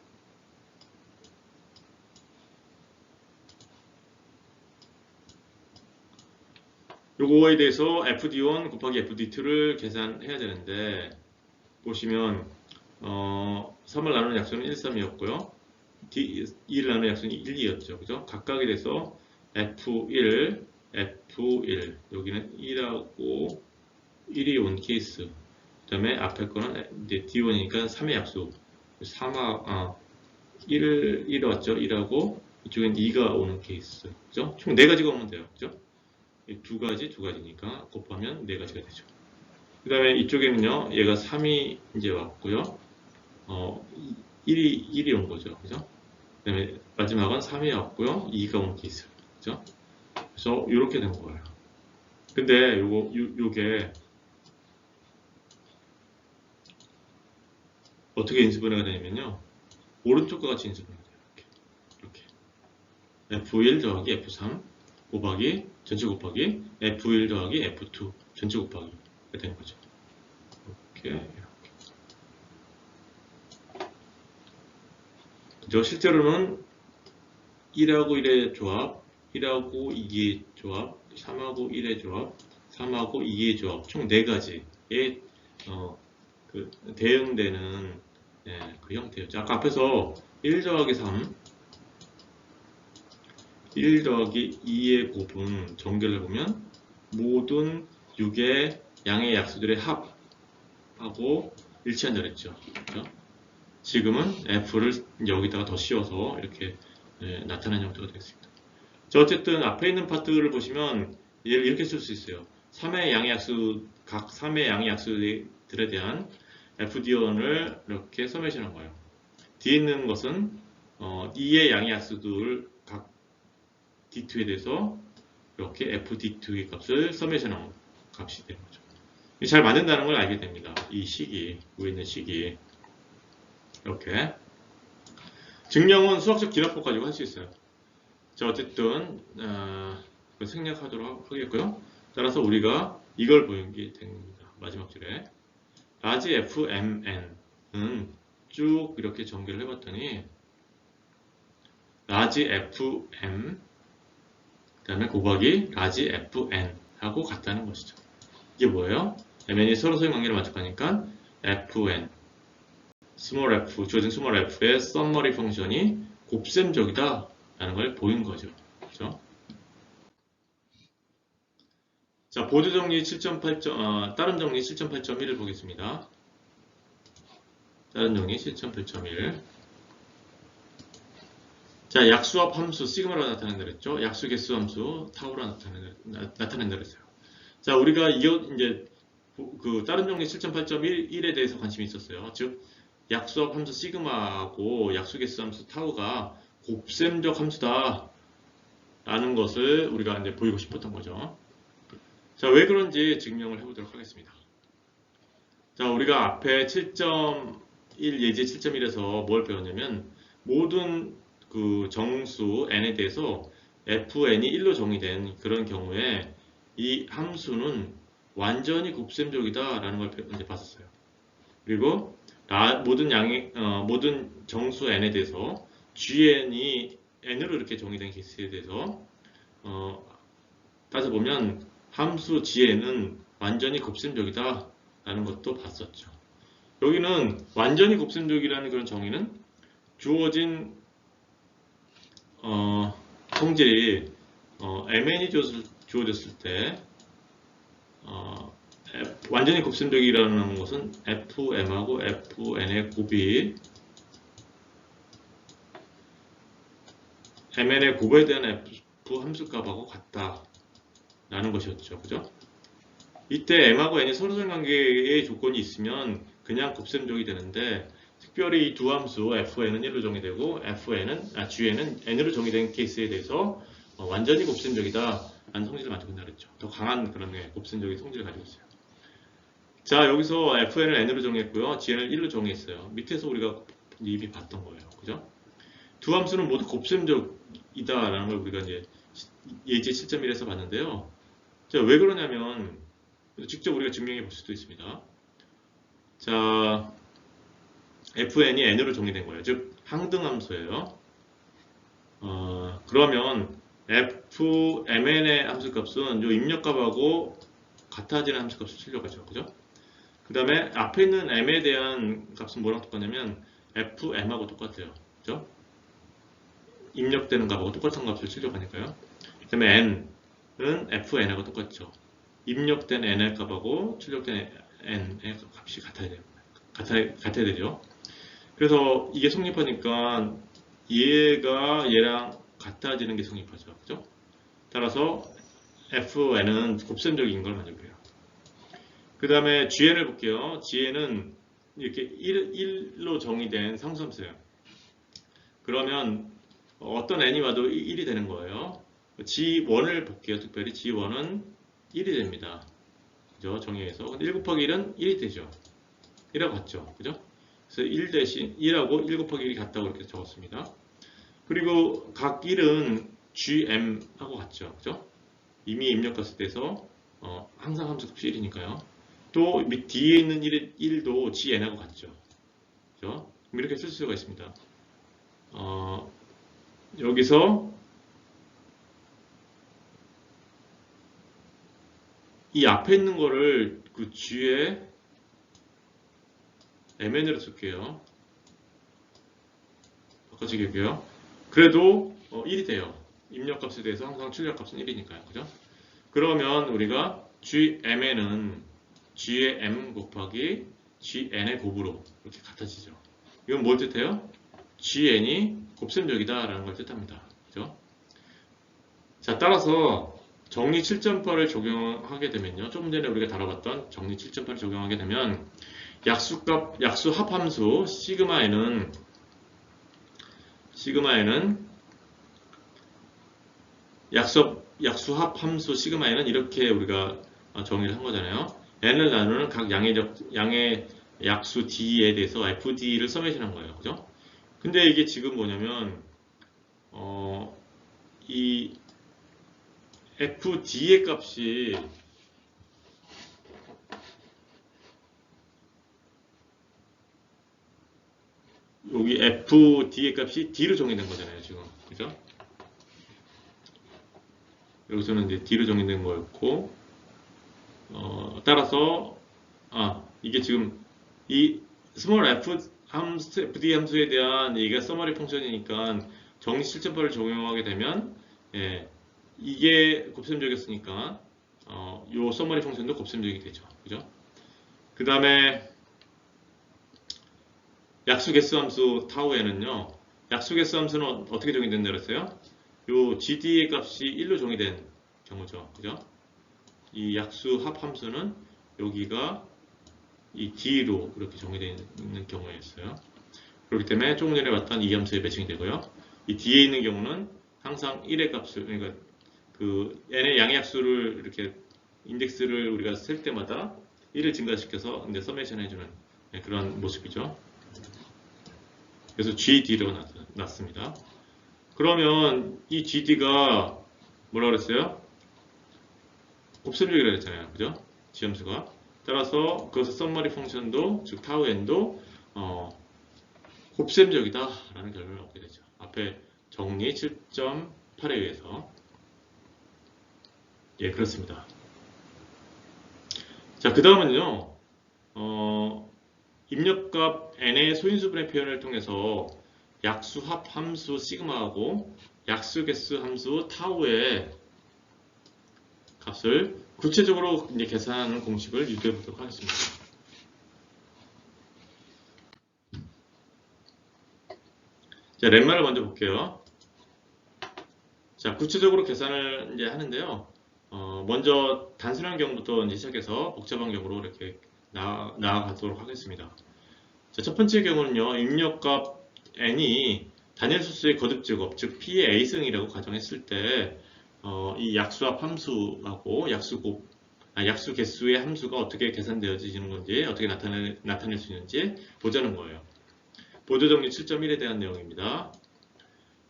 요거에 대해서 fd1 곱하기 fd2를 계산해야 되는데 보시면 3을 나누는 약수는 1, 3이었고요. 2를 나누는 약수는 1, 2였죠. 그죠? 각각에 대해서 f1, f1 여기는 1하고 1이 온 케이스 그 다음에 앞에 거는 이제 d1이니까 3의 약수 1 왔죠. 1하고 이쪽엔 2가 오는 케이스 그죠? 총 4가지가 오면 돼요. 그죠? 두 가지니까 곱하면 4가지가 되죠. 그 다음에 이쪽에는요 얘가 3이 이제 왔고요 1이 온 거죠. 그죠? 그 다음에 마지막은 3이 왔고요 2가 온 케이스 그죠? 그래서 이렇게 된 거예요. 근데 요게 어떻게 인수분해가 되냐면요. 오른쪽과 같이 인수분해가 돼요. 이렇게. F1 더하기 F3 곱하기 전체 곱하기 F1 더하기 F2 전체 곱하기가 되는 거죠. 이렇게. 그죠? 실제로는 1하고 1의 조합, 1하고 2의 조합, 3하고 1의 조합, 3하고 2의 조합 총 4가지의 그 대응되는 그 형태였죠. 아까 앞에서 1 더하기 3, 1 더하기 2의 곱은 전개를 해보면 모든 6의 양의 약수들의 합하고 일치한다 그랬죠. 그렇죠? 지금은 F를 여기다가 더 씌워서 이렇게 나타나는 형태가 되겠습니다. 자, 어쨌든 앞에 있는 파트를 보시면 얘를 이렇게 쓸 수 있어요. 3의 양의 약수, 각 3의 양의 약수들에 대한 FD1을 이렇게 서메이션한 거예요. 뒤에 있는 것은 2의 양의 약수들 각 D2에 대해서 이렇게 FD2의 값을 서메이션한 값이 되는 거죠. 잘 만든다는 걸 알게 됩니다. 이 식이, 위에 있는 식이. 이렇게. 증명은 수학적 기납법 가지고 할 수 있어요. 자, 어쨌든 생략하도록 하겠고요. 따라서 우리가 이걸 보이게 됩니다. 마지막 줄에 라지 fmn은 쭉 이렇게 전개를 해봤더니 라지 fm 그 다음에 곱하기 라지 fn 하고 같다는 것이죠. 이게 뭐예요? mn이 서로서의 관계를 만족하니까 fn 스몰 f, 주어진 스몰 f의 썸머리 펑션이 곱셈적이다 라는 걸 보인 거죠. 그렇죠? 자, 보조 정리 7.8. 다른 정리 7.8.1을 보겠습니다. 다른 정리 7.8.1. 자, 약수합 함수 시그마로 나타낸다 그랬죠? 약수 개수 함수 타우로 나타낸다 그랬어요. 자, 우리가 이제 그 다른 정리 7.8.1에 대해서 관심이 있었어요. 즉, 약수합 함수 시그마하고 약수 개수 함수 타우가 곱셈적 함수다 라는 것을 우리가 이제 보이고 싶었던 거죠. 자, 왜 그런지 증명을 해보도록 하겠습니다. 자, 우리가 앞에 7.1 예제 7.1에서 뭘 배웠냐면 모든 그 정수 n에 대해서 fn이 1로 정의된 그런 경우에 이 함수는 완전히 곱셈적이다 라는 걸 이제 봤었어요. 그리고 모든 정수 n에 대해서 gn이 n으로 이렇게 정의된 케이스에 대해서 따져보면 함수 gn은 완전히 곱셈적이다 라는 것도 봤었죠. 여기는 완전히 곱셈적이라는 그런 정의는 주어진 성질이 mn이 주어졌을 때 완전히 곱셈적이라는 것은 fm하고 fn의 곱이 mn의 곱에 대한 f 함수값하고 같다 라는 것이었죠. 그죠? 이때 m하고 n이 서로선 관계의 조건이 있으면 그냥 곱셈적이 되는데 특별히 이 두 함수 fn은 1로 정의되고 gn은 n으로 정의된 케이스에 대해서 완전히 곱셈적이다 라는 성질을 만족한다 그랬죠. 더 강한 그런 곱셈적인 성질을 가지고 있어요. 자, 여기서 fn을 n으로 정의했고요. gn을 1로 정의했어요. 밑에서 우리가 이미 봤던 거예요. 그죠? 두 함수는 모두 곱셈적이다 라는 걸 우리가 이제 예제 7.1에서 봤는데요. 자, 왜 그러냐면 직접 우리가 증명해 볼 수도 있습니다. 자, fn이 n으로 정의된 거예요. 즉 항등함수예요. 그러면 fmn의 함수값은 이 입력값하고 같아지는 함수값을 출력하죠. 그죠? 그 다음에 앞에 있는 m에 대한 값은 뭐랑 똑같냐면 fm하고 똑같아요. 그죠? 입력되는 값하고 똑같은 값을 출력하니까요. 그 다음에 n은 fn하고 똑같죠. 입력된 n의 값하고 출력된 n의 값이 같아야 되죠. 그래서 이게 성립하니까 얘가 얘랑 같아지는 게 성립하죠. 그죠? 따라서 fn은 곱셈적인 걸 만족해요. 그 다음에 gn을 볼게요. gn은 이렇게 1로 정의된 상수함수예요. 그러면 어떤 n이 와도 1이 되는 거예요. g1을 볼게요. 특별히 g1은 1이 됩니다. 그죠? 정의해서. 근데 1 곱하기 1은 1이 되죠. 1하고 같죠. 그죠? 그래서 1 대신 1하고 1 곱하기 1이 같다고 이렇게 적었습니다. 그리고 각 1은 gm하고 같죠. 그죠? 이미 입력했을 때에서 항상 함수값이 1이니까요. 또 밑 뒤에 있는 1도 gn하고 같죠. 그죠? 이렇게 쓸 수가 있습니다. 여기서 이 앞에 있는 거를 그 g에 mn으로 쓸게요. 바꿔주겠고요. 그래도 1이 돼요. 입력값에 대해서 항상 출력값은 1이니까요. 그죠? 그러면 우리가 gmn은 g의 m 곱하기 gn의 곱으로 이렇게 같아지죠. 이건 뭘 뜻해요? gn이 곱셈적이다 라는 걸 뜻합니다. 그죠? 자, 따라서 정리 7.8을 적용하게 되면요. 좀 전에 우리가 다뤄봤던 정리 7.8을 적용하게 되면 약수 합함수 시그마에는 약수 합함수 시그마에는 이렇게 우리가 정의를 한 거잖아요. n을 나누는 각 양의 약수 d에 대해서 fd를 서메이션한 거예요. 그죠? 근데 이게 지금 뭐냐면 이 fd의 값이 여기 fd의 값이 d로 정의된 거잖아요. 지금 그죠? 여기서는 이제 d로 정의된 거였고 따라서 이게 지금 이 small fd 함수에 대한 이게 서머리 펑션이니까 정리 7.8을 적용하게 되면 이게 곱셈적이었으니까 요 서머리 펑션도 곱셈적이 되죠. 그죠? 그 다음에 약수 개수 함수 타우에는요. 약수 개수 함수는 어떻게 정의된다 그랬어요? 요 GD의 값이 1로 정의된 경우죠. 그죠? 이 약수 합 함수는 여기가 이 D로 이렇게 정의되어 있는 경우였어요. 그렇기 때문에 조금 전에 봤던 이 함수에 매칭이 되고요. 이 D에 있는 경우는 항상 1의 값을, 그러니까 그 n의 양약수를 이렇게 인덱스를 우리가 셀 때마다 1을 증가시켜서 이제 서메이션 해주는 그런 모습이죠. 그래서 GD로 났습니다. 그러면 이 GD가 뭐라 그랬어요? 곱셈적이라고 했잖아요. 그죠? 지함수가. 따라서 그것의 썸머리 펑션도, 즉 타우 n도 곱셈적이다라는 결론을 얻게 되죠. 앞에 정리 7.8에 의해서. 예, 그렇습니다. 자, 그 다음은요. 입력값 n의 소인수분해 표현을 통해서 약수합 함수 시그마하고 약수개수 함수 타우의 값을 구체적으로 이제 계산하는 공식을 유도해 보도록 하겠습니다. 자, 렛마를 먼저 볼게요. 자, 구체적으로 계산을 이제 하는데요. 먼저 단순한 경우부터 이제 시작해서 복잡한 경우로 이렇게 나아가도록 하겠습니다. 자, 첫 번째 경우는요, 입력값 n이 단일 수수의 거듭 제곱, 즉 p의 a승이라고 가정했을 때, 이 약수합 함수하고 약수 개수의 함수가 어떻게 계산되어지는 건지, 어떻게 나타낼 수 있는지 보자는 거예요. 보조 정리 7.1에 대한 내용입니다.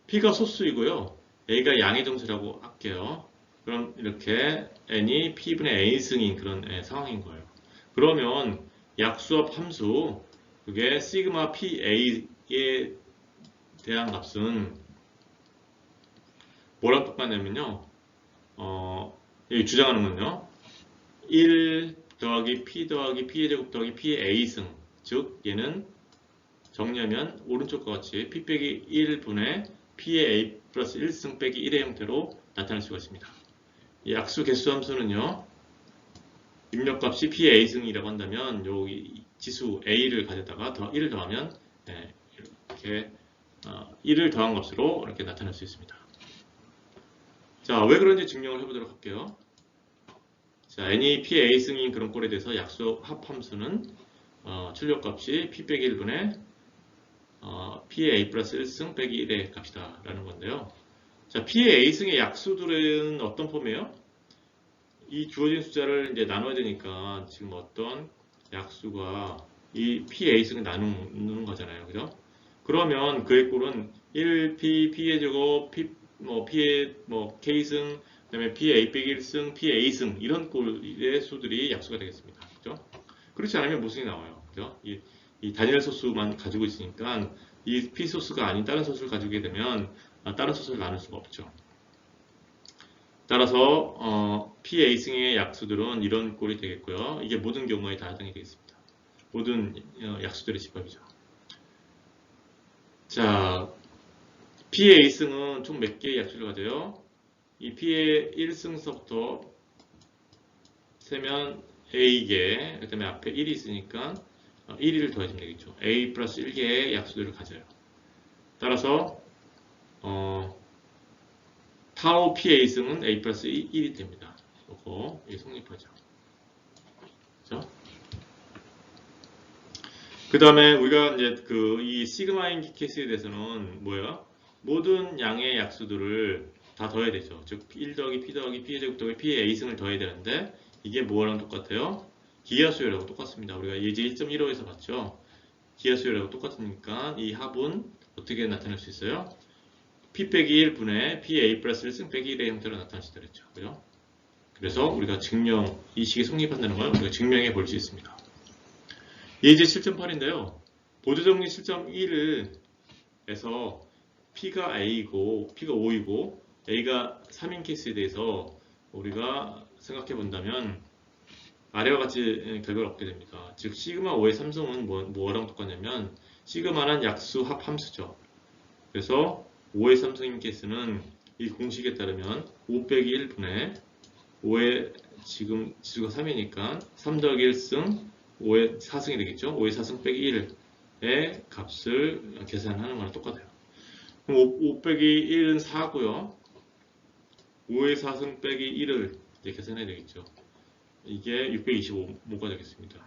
p가 소수이고요, a가 양의 정수라고 할게요. 그럼 이렇게 n이 p분의 a승인 그런 상황인 거예요. 그러면 약수합 함수, 그게 시그마 pa에 대한 값은 뭐랑 똑같냐면요. 여기 주장하는 건요. 1 더하기 p 더하기 p의 제곱 더하기 p의 a승. 즉 얘는 정리하면 오른쪽과 같이 p 빼기 1분의 p의 a 플러스 1승 빼기 1의 형태로 나타낼 수가 있습니다. 이 약수 개수 함수는요. 입력값이 p의 a승이라고 한다면 여기 지수 a를 가져다가 1을 더하면 이렇게 1을 더한 값으로 이렇게 나타낼 수 있습니다. 자, 왜 그런지 증명을 해보도록 할게요. 자, n이 p의 a승인 그런 꼴에 대해서 약수 합함수는 출력값이 p 빼기 1분의 p의 a 플러스 1승 빼기 1의 값이다 라는 건데요. 자, p의 a승의 약수들은 어떤 폼이에요? 이 주어진 숫자를 이제 나눠야 되니까 지금 어떤 약수가 이 p의 a승을 나누는 거잖아요. 그죠? 그러면 그의 꼴은 1p, p의 제곱, p의 k승, 그 다음에 p의 a 빼기 1승, p의 a승 이런 꼴의 수들이 약수가 되겠습니다. 그죠? 그렇지 않으면 무슨이 나와요. 그죠? 이 단일 소수만 가지고 있으니까 이 p 소수가 아닌 다른 소수를 가지게 되면 다른 소수를 나눌 수가 없죠. 따라서 p a승의 약수들은 이런 꼴이 되겠고요. 이게 모든 경우에 다 해당이 되겠습니다. 모든 약수들의 집합이죠. 자, p의 a승은 총 몇 개의 약수를 가져요? 이 p의 1승서부터 세면 a개, 그 다음에 앞에 1이 있으니까 1을 더해주면 되겠죠. a 플러스 1개의 약수들을 가져요. 따라서 타우 p a승은 a 플러스 1이 됩니다. 이거 성립하죠. 그렇죠? 그 다음에 우리가 이제 이 시그마인 케이스에 대해서는 뭐예요? 모든 양의 약수들을 다 더해야 되죠. 즉 1 더하기 p 더하기 p의 제곱 더하기 p의 a승을 더해야 되는데 이게 뭐랑 똑같아요? 기하수열하고 똑같습니다. 우리가 예제 1.15에서 봤죠. 기하수열하고 똑같으니까 이 합은 어떻게 나타낼 수 있어요? p 빼기 1분의 p의 a 플러스 1승 빼기 1의 형태로 나타낼 수 있다 그랬죠. 그죠? 그래서 우리가 이 식이 성립한다는 걸 우리가 증명해 볼 수 있습니다. 예제 7.8인데요. 보조정리 7.1에서 P가 A이고 P가 5이고 A가 3인 케이스에 대해서 우리가 생각해 본다면 아래와 같이 결과를 얻게 됩니다. 즉 시그마 5의 삼성은 뭐랑 똑같냐면 시그마는 약수 합 함수죠. 그래서 5의 삼성인 케이스는 이 공식에 따르면 5 빼기 1분의 5의 지금 지수가 3이니까 3 더하기 1승 5의 4승이 되겠죠. 5의 4승 빼기 1의 값을 계산하는 거랑 똑같아요. 그럼 5 빼기 1은 4고요. 5의 4승 빼기 1을 이제 계산해야 되겠죠. 이게 625모가 되겠습니다.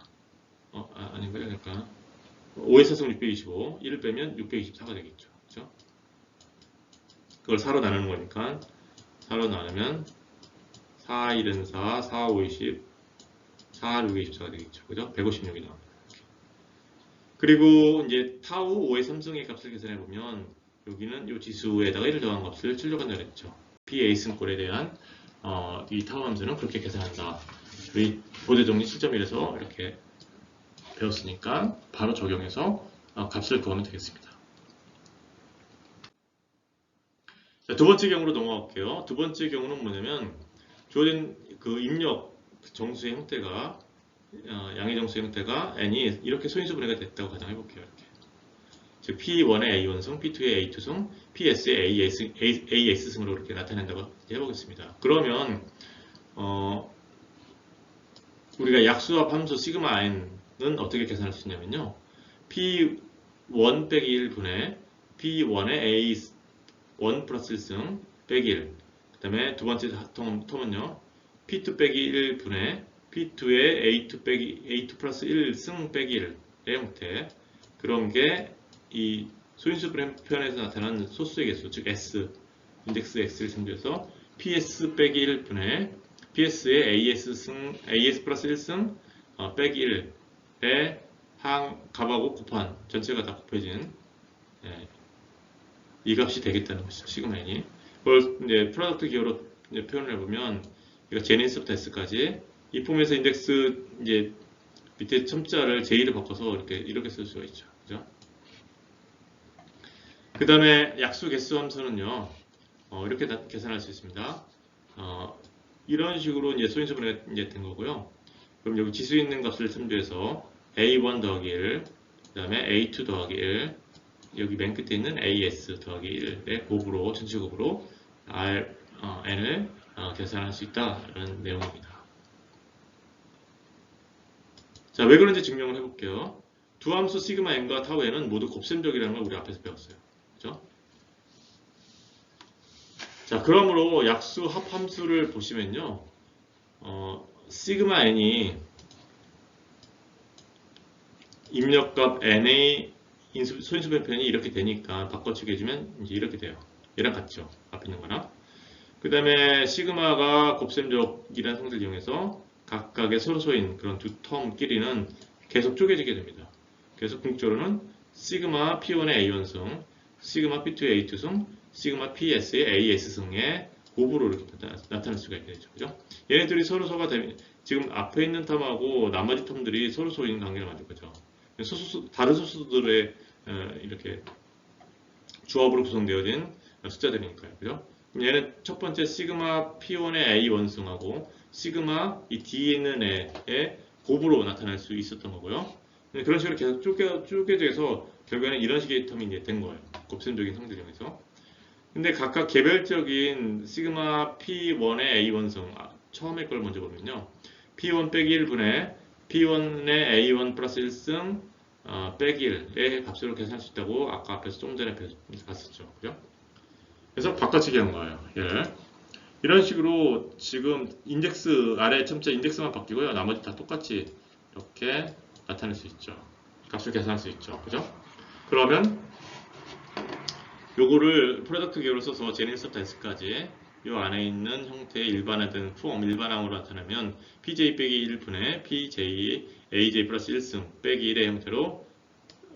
아닌가요? 그러니까 5의 4승 625, 1을 빼면 624가 되겠죠. 그죠? 그걸 4로 나누는 거니까 4로 나누면 4, 1은 4, 4, 5, 20, 4, 6, 24가 되겠죠. 그죠? 156이 나옵니다. 그리고 이제 타우 5의 3승의 값을 계산해 보면 여기는 이 지수에다가 1을 더한 값을 출력한다 그랬죠. P의 A승꼴에 대한 이 타우 함수는 그렇게 계산한다. 우리 보대정리 실점일에서 이렇게 배웠으니까 바로 적용해서 값을 구하면 되겠습니다. 자, 두 번째 경우로 넘어갈게요. 두 번째 경우는 뭐냐면 주어진 그 입력 정수의 형태가 양의 정수의 형태가 n이 이렇게 소인수분해가 됐다고 가정해볼게요. 이렇게. 즉 P1의 A1승, P2의 A2승, PS의 AS승으로 이렇게 나타낸다고 해보겠습니다. 그러면 우리가 약수합 함수 시그마 n은 어떻게 계산할 수 있냐면요. P1 빼기 1분의 P1의 A1 플러스 1승 빼기 1. 그 다음에 두 번째 텀은요. P2 빼기 1분의 P2의 A2 플러스 1승 빼기 1의 형태. 그런 게 이 소인수 표현에서 나타난 소수의 개수, 즉 S, 인덱스 X를 참조해서 PS 빼기 1분의 PS의 AS 플러스 1승 빼기 1의 값하고 곱한 전체가 다 곱해진 이 값이 되겠다는 것이죠. 시그마 n이. 그걸 이제 프로덕트 기호로 표현을 해보면 이거 제니스부터 S까지 이 폼에서 인덱스 이제 밑에 첨자를 J로 바꿔서 이렇게 쓸 수가 있죠. 그죠? 그 다음에 약수 개수 함수는요, 이렇게 계산할 수 있습니다. 이런 식으로 이제 소인수분해가 이제 된 거고요. 그럼 여기 지수 있는 값을 참조해서 A1 더하기 1, 그 다음에 A2 더하기 1, 여기 맨 끝에 있는 AS 더하기 1의 곱으로, 전체 곱으로 N을 계산할 수 있다라는 내용입니다. 자, 왜 그런지 증명을 해볼게요. 두 함수 시그마 n과 타우 n은 모두 곱셈적이라는 걸 우리 앞에서 배웠어요. 그죠? 자, 그러므로 약수 합 함수를 보시면요. 시그마 n이 입력값 n의 소인수분 표현이 이렇게 되니까 바꿔치기 해주면 이제 이렇게 돼요. 얘랑 같죠. 앞에 있는 거랑. 그 다음에 시그마가 곱셈적이라는 성질을 이용해서 각각의 서로소인 그런 두 텀끼리는 계속 쪼개지게 됩니다. 그래서 궁극적으로는 시그마 P1의 A1승, 시그마 P2의 A2승, 시그마 PS의 AS승의 곱으로 이렇게 나타날 수가 있게 되죠. 그죠? 얘네들이 서로서가 지금 앞에 있는 텀하고 나머지 텀들이 서로소인 관계를 만들 거죠. 다른 소수들의 이렇게 조합으로 구성되어진 숫자들이니까요. 그죠? 얘는 첫 번째 시그마 P1의 A1승하고 시그마 이 뒤에 있는 애의 곱으로 나타날 수 있었던 거고요. 그런 식으로 계속 쪼개져서 결국에는 이런 식의 텀이 이제 된 거예요. 곱셈적인 성질 이용해서. 근데 각각 개별적인 시그마 P1의 A1승 처음에 걸 먼저 보면요. P1 빼기 1분의 P1의 A1 플러스 1승 빼기 1의 값으로 계산할 수 있다고 아까 앞에서 좀 전에 봤었죠. 그죠? 그래서 바꿔치기 한 거예요. 얘를. 이런 식으로 지금 인덱스 아래 첨자 인덱스만 바뀌고요. 나머지 다 똑같이 이렇게 나타낼 수 있죠. 값을 계산할 수 있죠. 그죠? 그러면 요거를 프로덕트 기호로 써서 제니스부터 S까지 이 안에 있는 형태의 일반화된 폼, 일반항으로 나타내면 PJ 빼기 1분의 PJ, AJ 플러스 1승 빼기 1의 형태로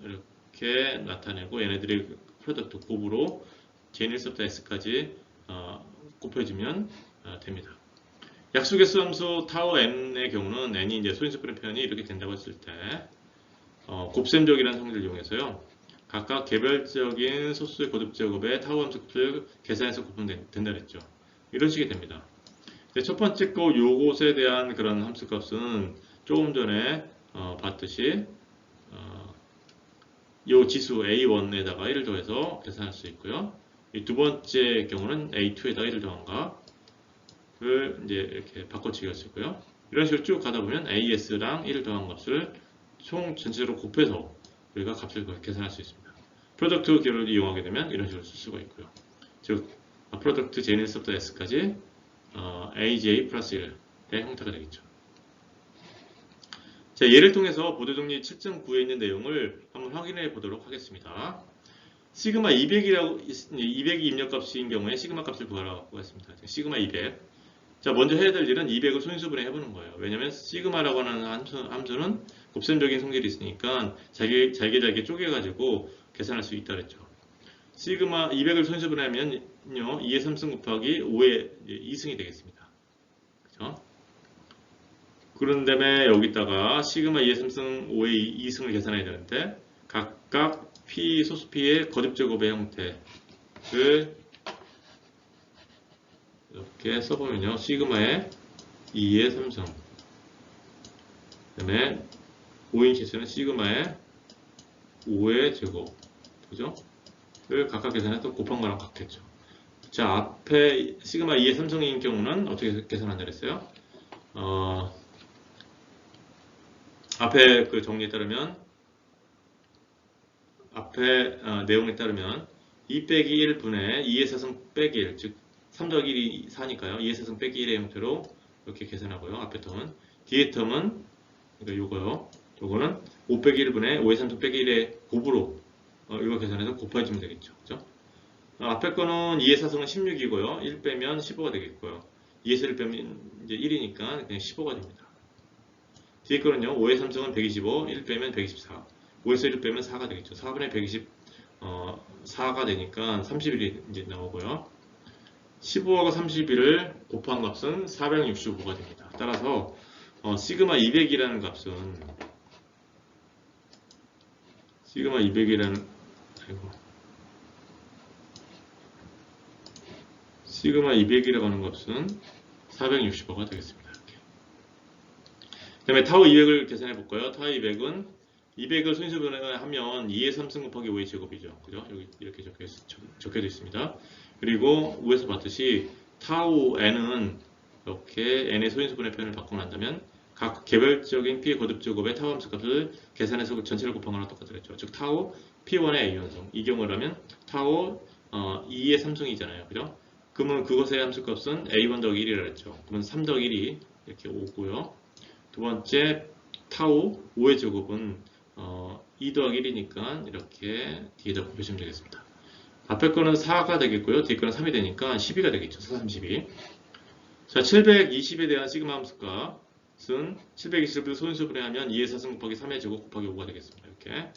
이렇게 나타내고 얘네들이 프로덕트 곱으로 제니스부터 S까지 곱해주면 됩니다. 약수개수 함수 타워 n의 경우는 n이 이제 소인수분해 표현이 이렇게 된다고 했을 때 곱셈적이라는 성질을 이용해서요. 각각 개별적인 소수의 거듭 제곱의 타워 함수를 계산해서 곱하면 된다 그랬죠. 이런 식이 됩니다. 첫 번째 거 요것에 대한 그런 함수값은 조금 전에 봤듯이 요 지수 A1에다가 1을 더해서 계산할 수 있고요. 이 두 번째 경우는 A2에다가 1을 더한가 이제 이렇게 바꿔치기할 수 있고요. 이런 식으로 쭉 가다 보면 AS랑 1을 더한 값을 총 전체로 곱해서 우리가 값을 계산할 수 있습니다. 프로덕트 기호를 이용하게 되면 이런 식으로 쓸 수가 있고요. 즉, 프로덕트 j1부터 s까지 AJ 플러스 1의 형태가 되겠죠. 자, 예를 통해서 보도정리 7.9에 있는 내용을 한번 확인해 보도록 하겠습니다. 시그마 200이 입력값인 경우에 시그마 값을 구하라고 했습니다. 시그마 200. 자, 먼저 해야 될 일은 200을 소인수분해 해보는 거예요. 왜냐면 시그마라고 하는 함수는 곱셈적인 성질이 있으니까 잘게 쪼개가지고 계산할 수 있다 그랬죠. 시그마 200을 소인수분해하면요, 2의 3승 곱하기 5의 2승이 되겠습니다. 그죠? 그런 다음에 여기다가 시그마 2의 3승 5의 2승을 계산해야 되는데 각각 P, 소수 P의 거듭 제곱의 형태를 이렇게 써보면요. 시그마의 2의 3승 그 다음에 5인 치수는 시그마의 5의 제곱 그죠? 를 각각 계산해서 곱한 거랑 같겠죠. 자, 앞에 시그마 2의 3승인 경우는 어떻게 계산한다 그랬어요? 앞에 그 정리에 따르면 앞에 내용에 따르면 2 빼기 1분의 2의 4승 빼기 1, 즉 3 더하기 1이 4니까요. 2의 4승 빼기 1의 형태로 이렇게 계산하고요. 앞에 텀은. 뒤에 텀은 그러니까 요거는 5 빼기 1분의 5의 3승 빼기 1의 곱으로 이거 계산해서 곱해주면 되겠죠. 그죠? 앞에 거는 2의 4승은 16이고요. 1 빼면 15가 되겠고요. 2에서 1 빼면 이제 1이니까 그냥 15가 됩니다. 뒤에 거는요. 5의 3승은 125, 1 빼면 124. 5에서 1을 빼면 4가 되겠죠. 4분의 120, 4가 되니까 31이 이제 나오고요. 15하고 31을 곱한 값은 465가 됩니다. 따라서 시그마 200이라는 값은 시그마 200이라는 시그마 200이라고 하는 값은 465가 되겠습니다. 그 다음에 타우 200을 계산해 볼까요? 타우 200은 200을 소인수분해하면 2의 3승 곱하기 5의 제곱이죠. 그죠? 여기 이렇게 적혀져 있습니다. 그리고 위에서 봤듯이 타우 n은 이렇게 n의 소인수분해 표현을 바꾸고 난다면 각 개별적인 p의 거듭 제곱의 타우 함수 값을 계산해서 전체를 곱한 거랑 똑같았죠. 즉 타우 p1의 a연성. 이 경우라면 타우 2의 3승이잖아요. 그죠? 그러면 그것의 함수 값은 a1 더하기 1이라 했죠. 그러면 3 더하기 1이 이렇게 오고요. 두 번째 타우 5의 제곱은 2 더하기 1이니까 이렇게 뒤에다 곱해주면 되겠습니다. 앞에 거는 4가 되겠고요. 뒤에 거는 3이 되니까 12가 되겠죠. 4, 32. 자, 720에 대한 시그마 함수 값은 720을 소인수분해하면 2의 4승 곱하기 3의 제곱 곱하기 5가 되겠습니다. 이렇게.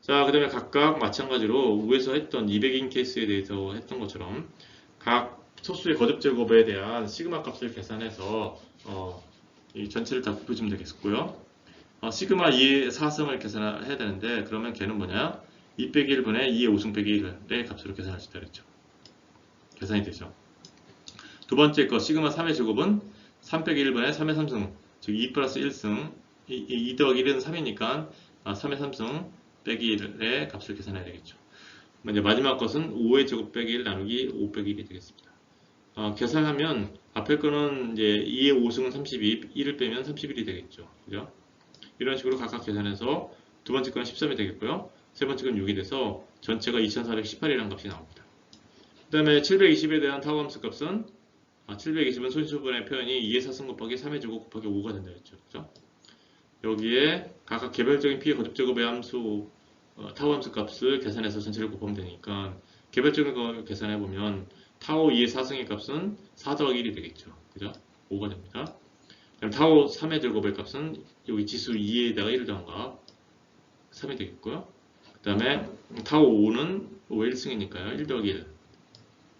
자, 그 다음에 각각 마찬가지로 위에서 했던 200인 케이스에 대해서 했던 것처럼 각 소수의 거듭 제곱에 대한 시그마 값을 계산해서 이 전체를 다 곱해주면 되겠고요. 시그마 2의 4승을 계산해야 되는데 그러면 걔는 뭐냐? 2 빼기 1분의 2의 5승 빼기 1의 값으로 계산할 수 있다 그랬죠. 계산이 되죠. 두 번째 거 시그마 3의 제곱은 3 빼기 1분의 3의 3승 즉 2 플러스 1승 2 더하기 1은 3이니까 3의 3승 빼기 1의 값을 계산해야 되겠죠. 이제 마지막 것은 5의 제곱 빼기 1 나누기 5 빼기 1이 되겠습니다. 계산하면 앞에 거는 이제 2의 5승은 32, 1을 빼면 31이 되겠죠. 그죠? 이런 식으로 각각 계산해서 두 번째 거는 13이 되겠고요. 세 번째 거는 6이 돼서 전체가 2418이라는 값이 나옵니다. 그 다음에 720에 대한 타우 함수 값은 720은 소인수분해 표현이 2의 4승 곱하기 3의 제곱 곱하기 5가 된다 했죠. 그죠? 여기에 각각 개별적인 P의 거듭 제곱의 함수 타우 함수 값을 계산해서 전체를 곱하면 되니까 개별적인 거 계산해보면 타우 2의 4승의 값은 4 더하기 1이 되겠죠. 그죠? 5가 됩니다. 그럼 타우 3의 제곱의 값은 여기 지수 2에다가 1을 더한 값 3이 되겠고요. 그 다음에 타우 5는 5의 1승이니까요. 1 더하기 1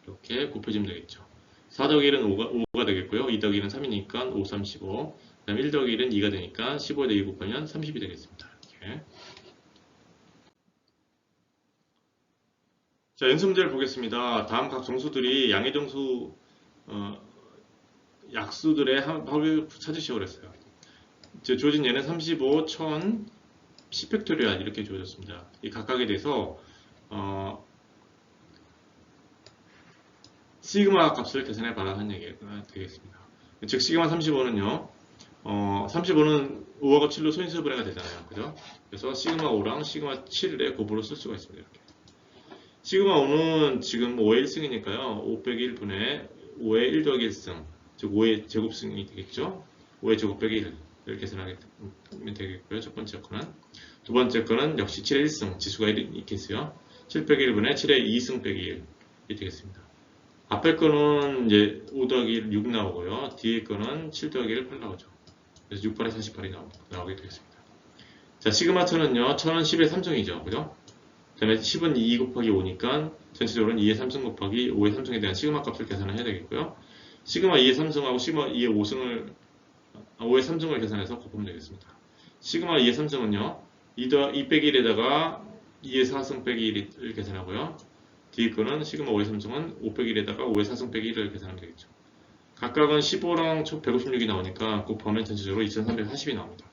이렇게 곱해주면 되겠죠. 4 더하기 1은 5가 되겠고요. 2 더하기 1은 3이니까 5, 3, 15. 그 다음에 1 더하기 1은 2가 되니까 15에다 2 곱하면 30이 되겠습니다. 이렇게. 자, 연습 문제를 보겠습니다. 다음 각 정수들이 양의 정수 약수들의 합을 찾으시오 그랬어요. 주어진 얘는 35, 1000, 10팩토리얼 이렇게 주어졌습니다. 이 각각에 대해서 시그마 값을 계산해 봐라 하는 얘기가 되겠습니다. 즉 시그마 35는요. 35는 5하고 7로 소인수분해가 되잖아요. 그죠? 그래서 시그마 5랑 시그마 7의 곱으로 쓸 수가 있습니다. 이렇게. 시그마 5는 지금 5의 1승이니까요. 5 빼기 1분의 5의 1 더하기 1승, 즉 5의 제곱승이 되겠죠. 5의 제곱 빼기 1을 계산하게 되겠고요. 첫 번째 거는. 두 번째 거는 역시 7의 1승, 지수가 1이 있겠어요. 7 빼기 1분의 7의 2승 빼기 1이 되겠습니다. 앞에 거는 이제 5 더하기 1, 6 나오고요. 뒤에 거는 7 더하기 1, 8 나오죠. 그래서 6분의 48이 나오게 되겠습니다. 자, 시그마 1000은요. 1000은 10의 3승이죠. 그죠? 그 다음에 10은 2 곱하기 5니까 전체적으로는 2의 3승 곱하기 5의 3승에 대한 시그마 값을 계산을 해야 되겠고요. 시그마 2의 3승하고 시그마 2의 5승을 5의 3승을 계산해서 곱하면 되겠습니다. 시그마 2의 3승은요. 2 빼기 1에다가 2의 4승 빼기 1을 계산하고요. 뒤에 거는 시그마 5의 3승은 5 빼기 1에다가 5의 4승 빼기 1을 계산하면 되겠죠. 각각은 15랑 총 156이 나오니까 곱하면 전체적으로 2340이 나옵니다.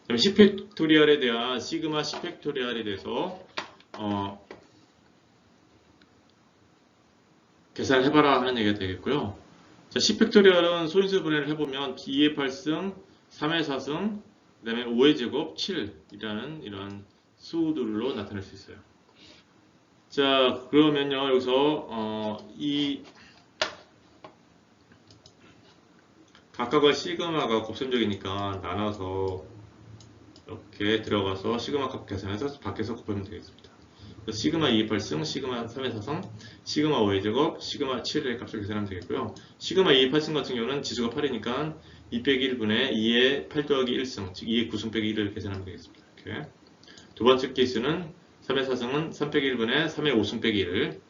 그럼 10팩토리얼에 대한 시그마 10팩토리얼에 대해서 계산을 해봐라 하는 얘기가 되겠고요. 자, 10팩토리얼은 소인수 분해를 해보면 2의 8승, 3의 4승, 그 다음에 5의 제곱, 7이라는 이런 수들로 나타낼 수 있어요. 자, 그러면요, 여기서 이 각각의 시그마가 곱셈적이니까 나눠서 이렇게 들어가서 시그마 값 계산해서 밖에서 곱하면 되겠습니다. 시그마 2의 8승, 시그마 3의 4승, 시그마 5의 제곱, 시그마 7의 값을 계산하면 되겠고요. 시그마 2의 8승 같은 경우는 지수가 8이니까 2 빼기 1분의 2의 8 더하기 1승, 즉 2의 9승 빼기 1을 계산하면 되겠습니다. 이렇게. 두 번째 케이스는 3의 4승은 3 빼기 1분의 3의 5승 빼기 1을, 그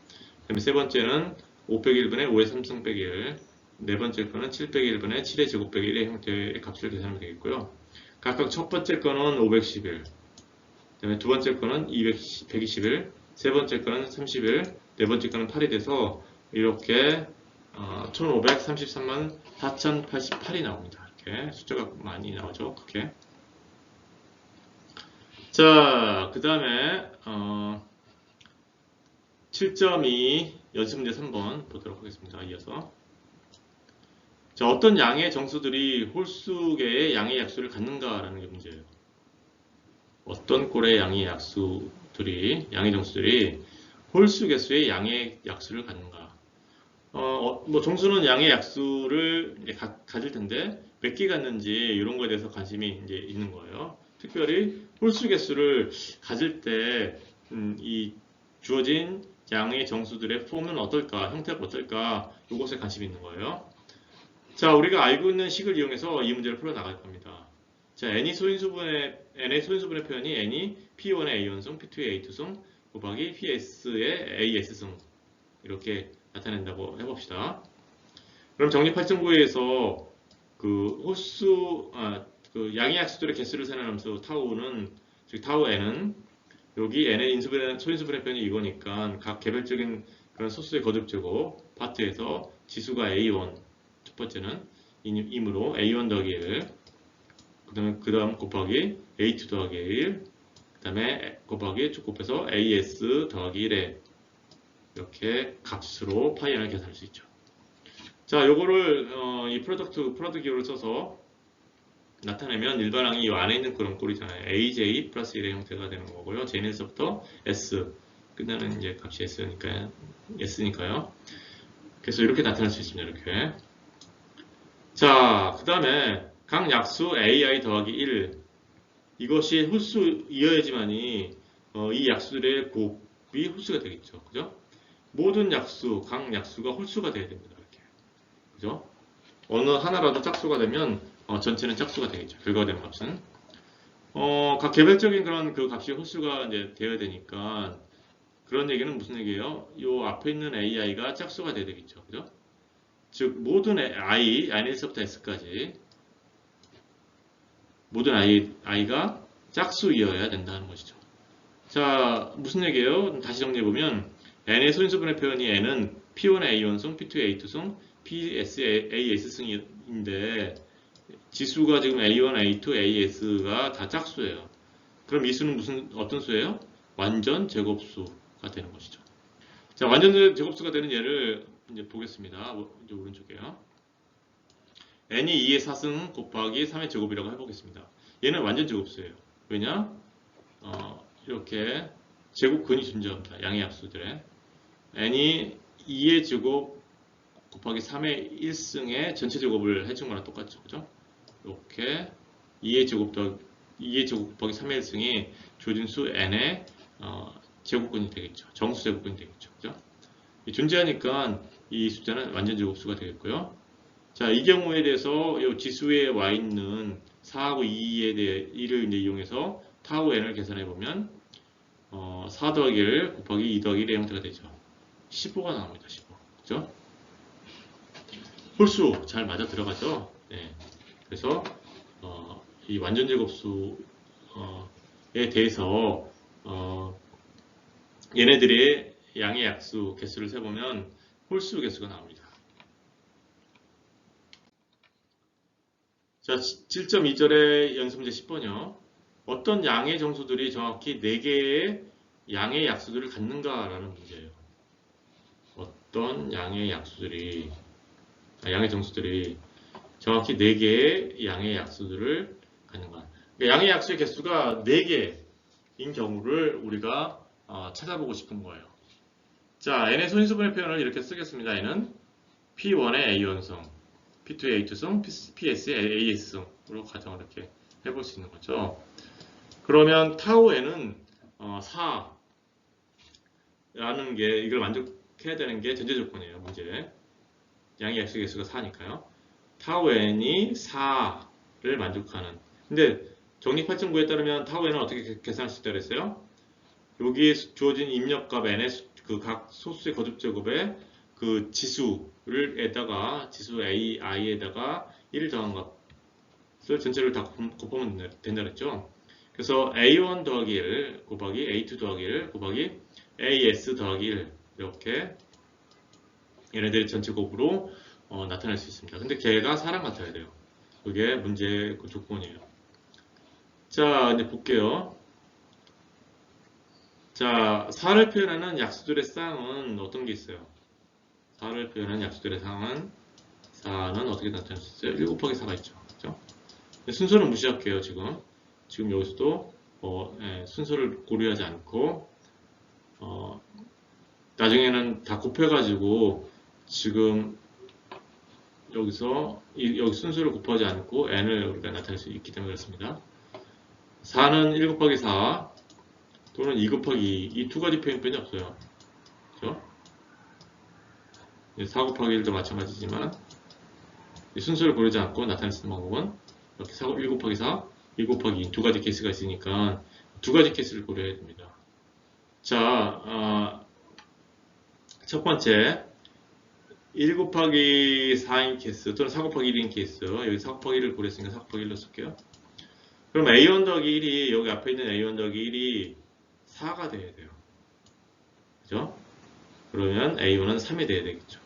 다음에 세 번째는 5 빼기 1분의 5의 3승 빼기 1을, 네 번째 거는 7 빼기 1분의 7의 제곱 빼기 1의 형태의 값을 계산하면 되겠고요. 각각 첫 번째 거는 511, 그 다음에 두 번째 거는 121, 세 번째 거는 31, 네 번째 거는 8이 돼서 이렇게 1533만 4088이 나옵니다. 이렇게 숫자가 많이 나오죠. 그렇게. 자, 그 다음에 7.2 연습문제 3번 보도록 하겠습니다. 이어서. 자, 어떤 양의 정수들이 홀수계의 양의 약수를 갖는가라는 게 문제예요. 어떤 꼴의 양의 정수들이 홀수 개수의 양의 약수를 갖는가. 뭐 정수는 양의 약수를 가질 텐데 몇 개 갖는지 이런 거에 대해서 관심이 이제 있는 거예요. 특별히 홀수 개수를 가질 때 이 주어진 양의 정수들의 폼은 어떨까, 형태가 어떨까, 이것에 관심이 있는 거예요. 자, 우리가 알고 있는 식을 이용해서 이 문제를 풀어 나갈 겁니다. 자, n의 소인수분의 표현이 n이 p1의 a1승, p2의 a2승 곱하기 ps의 as승 이렇게 나타낸다고 해봅시다. 그럼 정리 8.9에서 그 그 양의 약수들의 개수를 세는 함수 타우는, 즉 타우 n은 여기 n의 소인수분해 표현이 이거니까 각 개별적인 그런 소수의 거듭제고 파트에서 지수가 a1, 첫 번째는 이므로 a1 더하기 1, 그 다음 곱하기 a2 더하기 1, 그 다음에 곱하기 쭉 곱해서 as 더하기 1에 이렇게 값으로 파이n을 계산할 수 있죠. 자, 요거를 이 프로덕트 기호를 써서 나타내면 일반항이 이 안에 있는 그런 꼴이잖아요. aj 플러스 1의 형태가 되는 거고요. jn에서부터 s 끝나는 이제 값이 s니까요. 그래서 이렇게 나타날 수 있습니다. 이렇게. 자, 그 다음에 각 약수 ai 더하기 1 이것이 홀수이어야지만이 이 약수들의 곱이 홀수가 되겠죠. 그죠? 모든 약수, 각 약수가 홀수가 돼야 됩니다. 이렇게. 그죠? 어느 하나라도 짝수가 되면 전체는 짝수가 되겠죠. 결과가 되는 값은. 각 개별적인 그런 그 값이 홀수가 이제 되어야 되니까 그런 얘기는 무슨 얘기예요? 요 앞에 있는 ai가 짝수가 돼야 되겠죠. 그죠? 즉 모든 i1부터 s까지 모든 i가 짝수이어야 된다는 것이죠. 자, 무슨 얘기예요? 다시 정리해보면 n의 소인수분해 표현이 n은 p1의 a1승, p2의 a2승, ps의 as승인데 지수가 지금 a1, a2, as가 다 짝수예요. 그럼 이 수는 어떤 수예요? 완전 제곱수가 되는 것이죠. 자, 완전 제곱수가 되는 예를 이제 보겠습니다. 이제 오른쪽에요. n이 2의 4승 곱하기 3의 제곱이라고 해보겠습니다. 얘는 완전 제곱수예요. 왜냐? 이렇게 제곱근이 존재합니다. 양의 약수들에 n이 2의 제곱 곱하기 3의 1승의 전체 제곱을 해준 거랑 똑같죠. 그죠? 이렇게 2의 제곱 곱하기 3의 1승이 조진수 n의 제곱근이 되겠죠. 정수 제곱근이 되겠죠. 그죠? 존재하니까 이 숫자는 완전 제곱수가 되겠고요. 자, 이 경우에 대해서 이 지수에 와 있는 4하고 2에 대해 1을 이제 이용해서 타우 n을 계산해 보면 4 더하기 1 곱하기 2 더하기 1의 형태가 되죠. 15가 나옵니다. 15. 그죠? 홀수 잘 맞아 들어가죠? 네. 그래서 이 완전 제곱수에 대해서 얘네들의 양의 약수 개수를 세보면 홀수 개수가 나옵니다. 자, 7.2절의 연습문제 10번이요. 어떤 양의 정수들이 정확히 4개의 양의 약수들을 갖는가라는 문제예요. 어떤 양의 약수들이 양의 정수들이 정확히 4개의 양의 약수들을 갖는가. 그러니까 양의 약수의 개수가 4개인 경우를 우리가 찾아보고 싶은 거예요. 자, n의 소인수분해 표현을 이렇게 쓰겠습니다. n은 p1의 a1승, p2의 a2승, ps의 as승으로 가정을 이렇게 해볼 수 있는 거죠. 그러면 타우 n은 4라는 게 이걸 만족해야 되는 게 전제 조건이에요. 문제. 양의 약수의 개수가 4니까요. 타우 n이 4를 만족하는. 근데 정리 8.9에 따르면 타우 n은 어떻게 계산할 수 있다고 했어요? 여기에 주어진 입력값 n의 그 각 소수의 거듭 제곱에 그 지수를 에다가 지수 a, i에다가 1을 더한 값을 전체를 다 곱하면 된다 그랬죠. 그래서 a1 더하기 1 곱하기 a2 더하기 1 곱하기 as 더하기 1 이렇게 얘네들의 전체 곱으로 나타낼 수 있습니다. 근데 걔가 4랑 같아야 돼요. 그게 문제의 그 조건이에요. 자, 이제 볼게요. 자, 4를 표현하는 약수들의 쌍은 어떤 게 있어요? 4를 표현하는 약수들의 쌍은 4는 어떻게 나타낼 수 있어요? 1 곱하기 4가 있죠. 그렇죠? 순서는 무시할게요. 지금 여기서도 순서를 고려하지 않고 나중에는 다 곱해가지고 지금 여기서 여기 순서를 곱하지 않고 n을 우리가 나타낼 수 있기 때문에 그렇습니다. 4는 1 곱하기 4 또는 2 곱하기 2 이 두 가지 표현뿐이 없어요. 그렇죠? 4 곱하기 1도 마찬가지지만 순서를 고르지 않고 나타낼 수 있는 방법은 이렇게 1 곱하기 4, 1 곱하기 2 두 가지 케이스가 있으니까 두 가지 케이스를 고려해야 됩니다. 자, 첫 번째 1 곱하기 4인 케이스 또는 4 곱하기 1인 케이스 여기 4 곱하기 1을 고렸으니까 4 곱하기 1로 쓸게요. 그럼 a1 더하기 1이 여기 앞에 있는 a1 더하기 1이 4가 돼야 돼요. 그죠? 그러면 a1은 3이 돼야 되겠죠.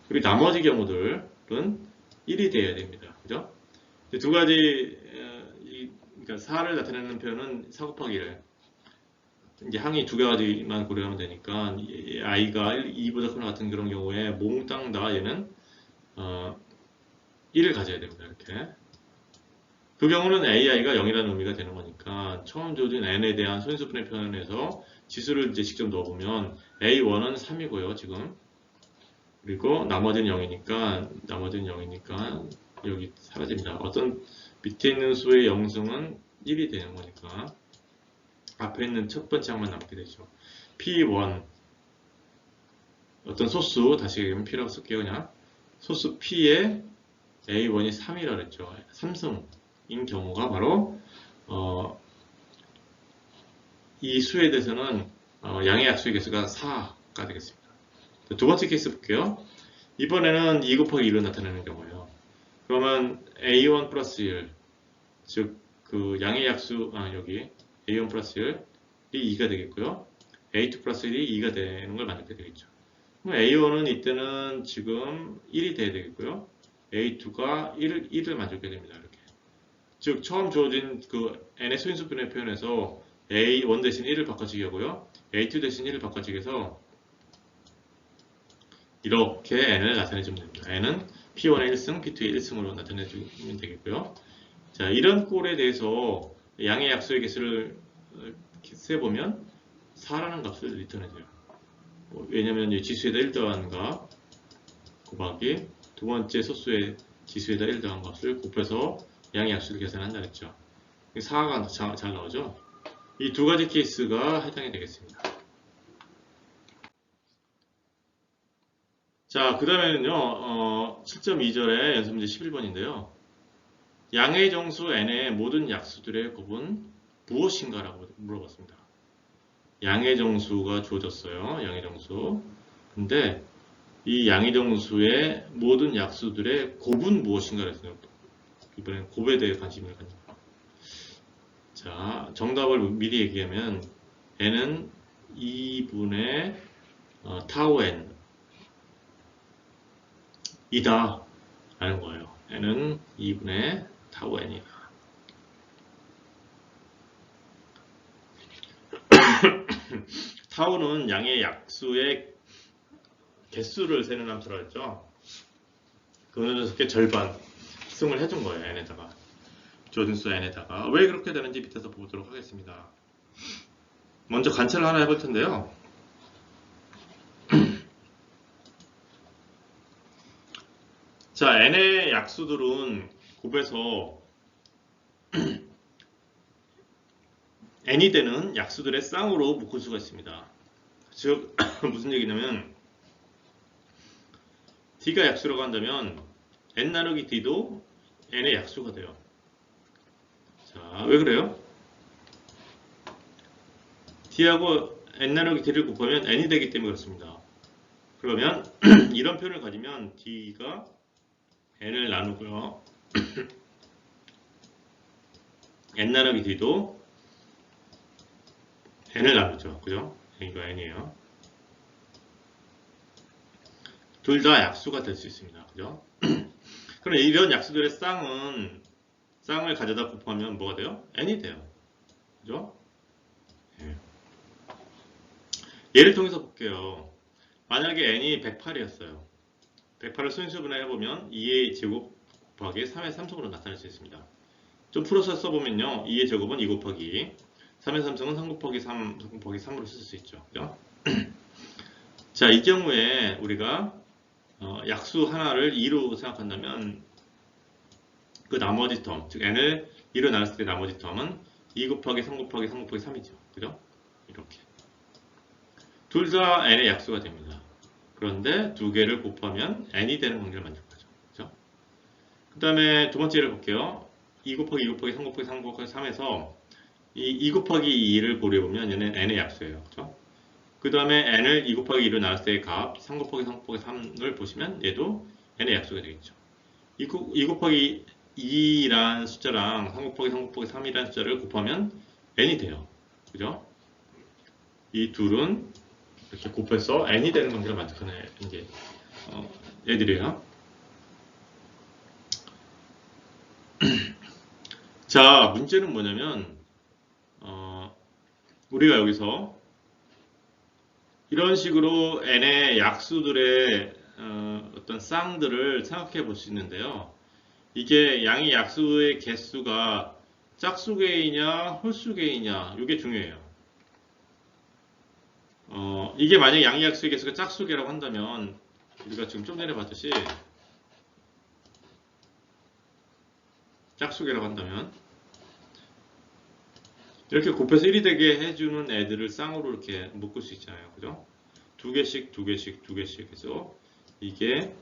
그리고 나머지 경우들은 1이 돼야 됩니다. 그죠? 두 가지 그러니까 4를 나타내는 표현은 4 곱하기 1 이제 항이 두 가지만 고려하면 되니까 i가 2보다 크거나 같은 그런 경우에 몽땅 다 얘는 1을 가져야 됩니다. 이렇게 그 경우는 ai가 0이라는 의미가 되는 거니까 처음 주어진 n에 대한 소인수분해 표현에서 지수를 이제 직접 넣어보면 a1은 3이고요. 지금 그리고 나머지는 0이니까 여기 사라집니다. 어떤 밑에 있는 수의 영승은 1이 되는 거니까 앞에 있는 첫 번째 항만 남게 되죠. P1 어떤 소수 다시 얘기하면 P라고 쓸게요. 그냥 소수 P에 A1이 3이라 그랬죠. 3승인 경우가 바로 이 수에 대해서는 양의 약수의 개수가 4가 되겠습니다. 두 번째 케이스 볼게요. 이번에는 2 곱하기 1로 나타내는 경우예요. 그러면 A1 플러스 1 즉 그 양의 약수 여기 A1 플러스 1이 2가 되겠고요. A2 플러스 1이 2가 되는 걸 만들게 되겠죠. 그럼 A1은 이때는 지금 1이 돼야 되겠고요. A2가 1을 만들게 됩니다. 이렇게. 즉 처음 주어진 그 n의 소인수분해 표현에서 A1 대신 1을 바꿔주기 하고요. A2 대신 1을 바꿔주기 해서 이렇게 n을 나타내주면 됩니다. n은 p1의 1승, p2의 1승으로 나타내주면 되겠고요. 자, 이런 꼴에 대해서 양의 약수의 개수를 세보면 4라는 값을 리턴해줘요. 왜냐면 지수에다 1 더한 값 곱하기 두 번째 소수의 지수에다 1 더한 값을 곱해서 양의 약수를 계산한다 했죠. 4가 잘 나오죠? 이 두 가지 케이스가 해당이 되겠습니다. 자, 그 다음에는요, 7.2절의 연습문제 11번인데요. 양의 정수 n의 모든 약수들의 곱은 무엇인가 라고 물어봤습니다. 양의 정수가 주어졌어요. 양의 정수. 근데 이 양의 정수의 모든 약수들의 곱은 무엇인가 그랬어요. 이번엔 곱에 대해 관심을 가집니다. 자, 정답을 미리 얘기하면 n은 2분의 타우 n 이다 라는 거예요. n은 2분의 타우 n이다. 타우는 양의 약수의 개수를 세는 함수라 했죠. 그 녀석의 절반 승을 해준 거예요. n에다가. 조진수 n에다가. 왜 그렇게 되는지 밑에서 보도록 하겠습니다. 먼저 관찰을 하나 해볼 텐데요. 자, n의 약수들은 곱에서 n이 되는 약수들의 쌍으로 묶을 수가 있습니다. 즉 무슨 얘기냐면 d가 약수라고 한다면 n 나누기 d도 n의 약수가 돼요. 자, 왜 그래요? d하고 n 나누기 d를 곱하면 n이 되기 때문에 그렇습니다. 그러면 이런 표현을 가지면 d가 n을 나누고요. n 나누기 d도 n을 나누죠. 그죠? 이거 n이에요. 둘 다 약수가 될 수 있습니다. 그죠? 그럼 이런 약수들의 쌍을 가져다 곱하면 뭐가 돼요? n이 돼요. 그죠? 네. 예를 통해서 볼게요. 만약에 n이 108이었어요. 108을 소인수분해 해보면 2의 제곱 곱하기 3의 3승으로 나타낼 수 있습니다. 좀 풀어서 써보면요. 2의 제곱은 2 곱하기 2, 3의 3승은 3 곱하기 3, 3 곱하기 3으로 쓸 수 있죠. 그죠? 자, 이 경우에 우리가 약수 하나를 2로 생각한다면 그 나머지 텀, 즉 n을 2로 나눴을 때 나머지 텀은 2 곱하기 3 곱하기 3 곱하기 3이죠. 그죠? 이렇게. 둘 다 n의 약수가 됩니다. 그런데 두 개를 곱하면 n이 되는 관계를 만족하죠. 그죠? 그 다음에 두 번째 예를 볼게요. 2 곱하기 2 곱하기 3 곱하기 3 곱하기 3에서 이 2 곱하기 2를 고려해보면 얘는 n의 약수예요. 그죠? 그 다음에 n을 2 곱하기 2로 나눴을 때의 값 3 곱하기 3 곱하기 3을 보시면 얘도 n의 약수가 되겠죠. 2 곱하기 2라는 숫자랑 3 곱하기 3 곱하기 3이라는 숫자를 곱하면 n이 돼요. 그죠? 이 둘은 이렇게 곱해서 n이 되는 관계를 만족하는 게 애들이에요. 자, 문제는 뭐냐면 우리가 여기서 이런 식으로 n의 약수들의 어떤 쌍들을 생각해 볼 수 있는데요. 이게 양의 약수의 개수가 짝수개이냐 홀수개이냐 이게 중요해요. 이게 만약 양의 약수의 개수가 짝수개라고 한다면 우리가 지금 좀 전에 봤듯이 짝수개라고 한다면 이렇게 곱해서 1이 되게 해주는 애들을 쌍으로 이렇게 묶을 수 있잖아요. 그죠? 두 개씩 두 개씩 두 개씩 해서 이게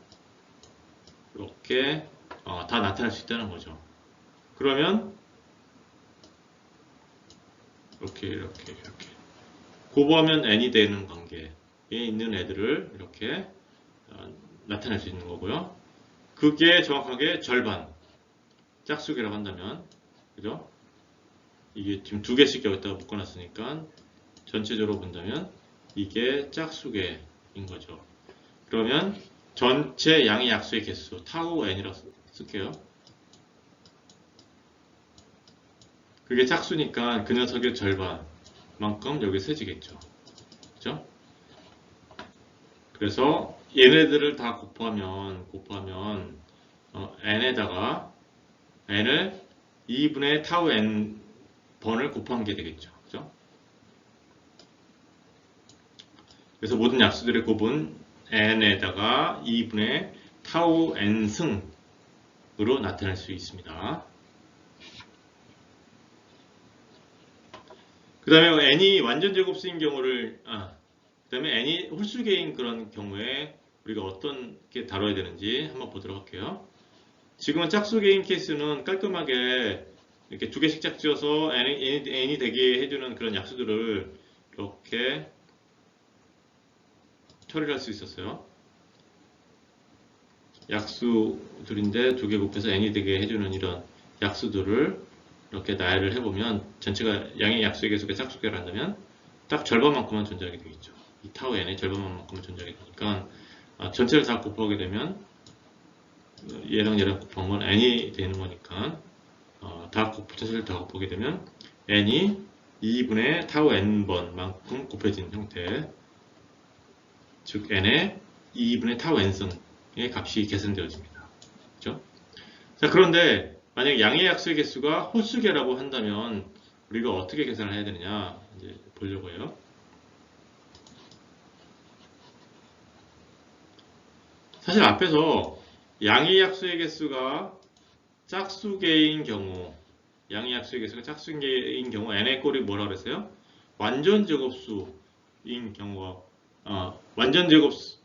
이렇게 다 나타날 수 있다는 거죠. 그러면 이렇게 곱하면 n이 되는 관계에 있는 애들을 이렇게 나타낼 수 있는 거고요. 그게 정확하게 절반 짝수개라고 한다면 그죠? 이게 지금 두 개씩 여기다가 묶어놨으니까 전체적으로 본다면 이게 짝수개인 거죠. 그러면 전체 양의 약수의 개수 타우 n이라고 쓸게요. 그게 짝수니까 그 녀석의 절반만큼 여기 세지겠죠. 그죠? 그래서 얘네들을 다 곱하면 n에다가 n을 2분의 타우 n 번을 곱한 게 되겠죠. 그죠? 그래서 모든 약수들의 곱은 n에다가 2분의 타우 n 승으로 나타낼 수 있습니다. 그 다음에 n이 완전 제곱수인 경우를 그 다음에 n이 홀수계인 그런 경우에 우리가 어떻게 다뤄야 되는지 한번 보도록 할게요. 지금은 짝수계인 케이스는 깔끔하게 이렇게 두 개씩 짝지어서 n이 되게 해주는 그런 약수들을 이렇게 처리를 할 수 있었어요. 약수들인데 두 개 곱해서 n이 되게 해주는 이런 약수들을 이렇게 나열을 해보면 전체가 양의 약수의 개수가 짝수계를 한다면 딱 절반만큼만 존재하게 되겠죠. 이 타우 n의 절반만큼만 존재하게 되니까 전체를 다 곱하게 되면 얘랑 곱한 건 n이 되는 거니까 전체를 다 곱하게 되면 n이 2분의 타우 n번만큼 곱해진 형태, 즉 n의 2분의 타우 n승의 값이 계산되어집니다. 그렇죠? 자, 그런데 만약 양의 약수의 개수가 홀수계라고 한다면 우리가 어떻게 계산을 해야 되느냐 이제 보려고 해요. 사실 앞에서 양의 약수의 개수가 짝수계인 경우, 양의 약수의 개수가 짝수계인 경우 n의 꼴이 뭐라고 그랬어요? 완전 제곱수인 경우가 완전 제곱수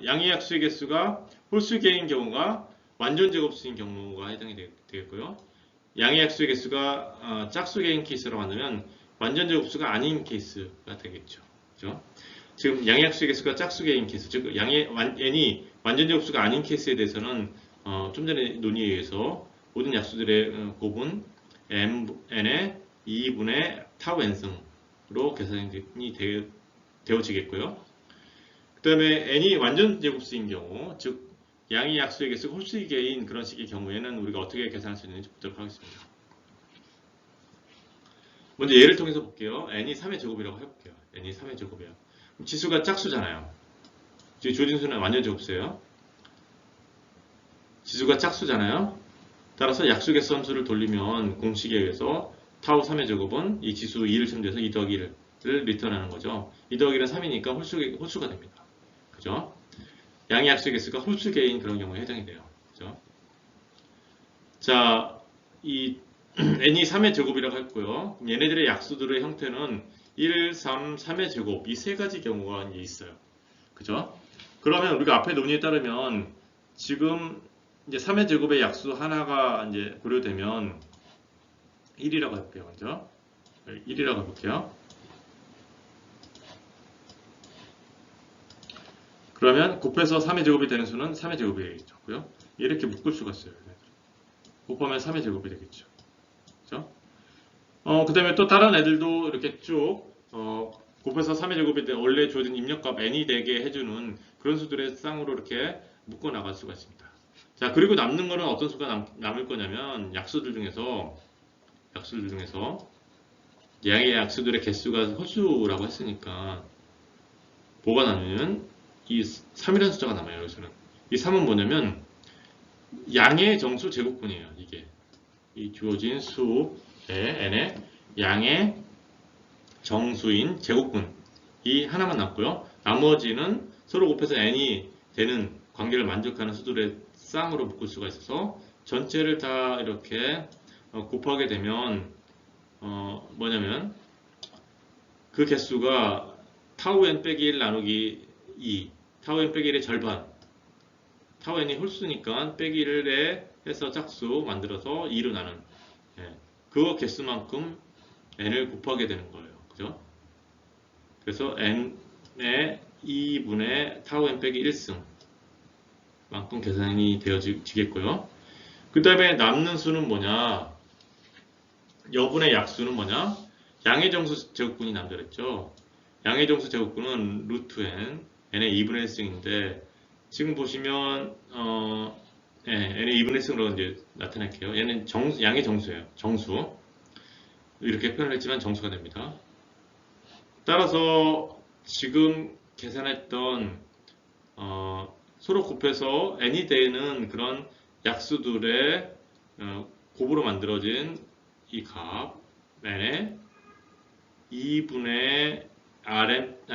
양의 약수의 개수가 홀수계인 경우가 완전 제곱수인 경우가 해당이 되겠고요. 양의 약수의 개수가 짝수계인 케이스라고 한다면 완전 제곱수가 아닌 케이스가 되겠죠. 그렇죠? 지금 양의 약수의 개수가 짝수계인 케이스, 즉 n이 완전 제곱수가 아닌 케이스에 대해서는 좀 전에 논의에 의해서 모든 약수들의 곱은 n의 2분의 타우 n승으로 계산이 되어지겠고요. 그 다음에 n이 완전 제곱수인 경우, 즉 양의 약수의 개수가 홀수계인 그런 식의 경우에는 우리가 어떻게 계산할 수 있는지 보도록 하겠습니다. 먼저 예를 통해서 볼게요. n이 3의 제곱이라고 해볼게요. n이 3의 제곱이에요. 지수가 짝수잖아요. 지금 조진수는 완전 제곱수예요. 지수가 짝수잖아요. 따라서 약수개수 함수를 돌리면 공식에 의해서 타우 3의 제곱은 이 지수 2를 첨지해서 2 더하기 1을 리턴하는 거죠. 2 더하기 1은 3이니까 홀수가 됩니다. 그죠? 양의 약수의 개수가 홀수계인 그런 경우에 해당이 돼요. 그죠? 자, 이 n이 3의 제곱이라고 했고요. 얘네들의 약수들의 형태는 1, 3, 3의 제곱 이 세 가지 경우가 이제 있어요. 그죠? 그러면 우리가 앞에 논의에 따르면 지금 이제 3의 제곱의 약수 하나가 이제 고려되면 1이라고 할게요. 먼저 1이라고 해볼게요. 그러면 곱해서 3의 제곱이 되는 수는 3의 제곱이 되겠죠. 이렇게 묶을 수가 있어요. 곱하면 3의 제곱이 되겠죠. 그렇죠? 그 다음에 또 다른 애들도 이렇게 쭉 곱해서 3의 제곱이 원래 주어진 입력값 n이 되게 해주는 그런 수들의 쌍으로 이렇게 묶어 나갈 수가 있습니다. 자, 그리고 남는 거는 어떤 수가 남을 거냐면 약수들 중에서 양의 약수들의 개수가 홀수라고 했으니까 뭐가 남으면 이 3이라는 숫자가 남아요. 여기서는 이 3은 뭐냐면 양의 정수 제곱분이에요. 이게 이 주어진 수의 n의 양의 정수인 제곱분 이 하나만 남고요. 나머지는 서로 곱해서 n이 되는 관계를 만족하는 수들의 쌍으로 묶을 수가 있어서 전체를 다 이렇게 곱하게 되면 뭐냐면 그 개수가 타우 n 빼기 1 나누기 2 타우 n 빼기 1의 절반 타우 n이 홀수니까 빼기 1에 해서 짝수 만들어서 2로 나눈 그 개수만큼 n을 곱하게 되는 거예요. 그죠? 그래서 n의 2분의 타우 n 빼기 1승 만큼 계산이 되어지겠고요. 그 다음에 남는 수는 뭐냐? 여분의 약수는 뭐냐? 양의 정수 제곱분이 남더랬죠. 양의 정수 제곱분은 루트 n, n의 2분의 1승인데 지금 보시면 n의 2분의 1승으로 이제 나타낼게요. 얘는 양의 정수예요. 정수. 이렇게 표현을 했지만 정수가 됩니다. 따라서 지금 계산했던 서로 곱해서 n이 되는 그런 약수들의 곱으로 만들어진 이 값 n에 2분의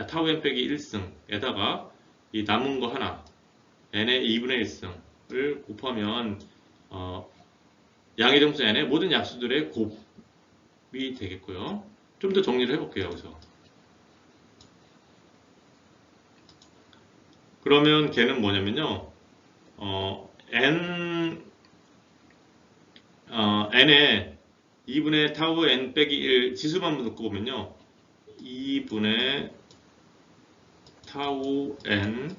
타우 n 빼기 1승에다가 이 남은 거 하나 n의 2분의 1승을 곱하면 양의 정수 n의 모든 약수들의 곱이 되겠고요. 좀 더 정리를 해볼게요. 여기서 그러면 걔는 뭐냐면요. n의 2분의 타우 n 빼기 1 지수만 놓고 보면요. 2분의 타우 n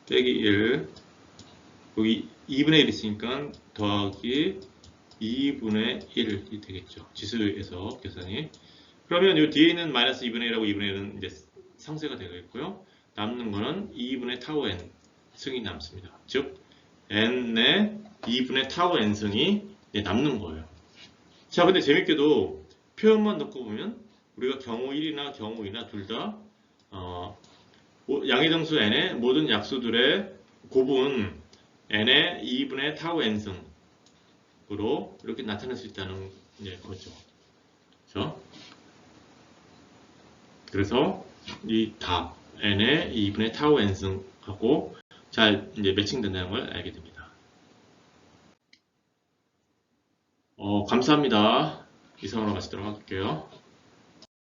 빼기 1 여기 2분의 1 있으니까 더하기 2분의 1이 되겠죠. 지수에서 계산이. 그러면 이 뒤에 있는 마이너스 2분의 1하고 2분의 1은 이제 상쇄가 되겠고요. 남는 거는 2분의 타우 n 승이 남습니다. 즉 n의 2분의 타우 n 승이 남는 거예요. 자, 근데 재밌게도 표현만 넣고 보면 우리가 경우 1이나 경우 2나 둘 다 양의 정수 n의 모든 약수들의 곱은 n의 2분의 타우 n 승으로 이렇게 나타낼 수 있다는 거죠. 그렇죠? 그래서 이 답 n의 2분의 타우 n 승하고 잘 이제 매칭된다는 걸 알게 됩니다. 감사합니다. 이상으로 마치도록 할게요.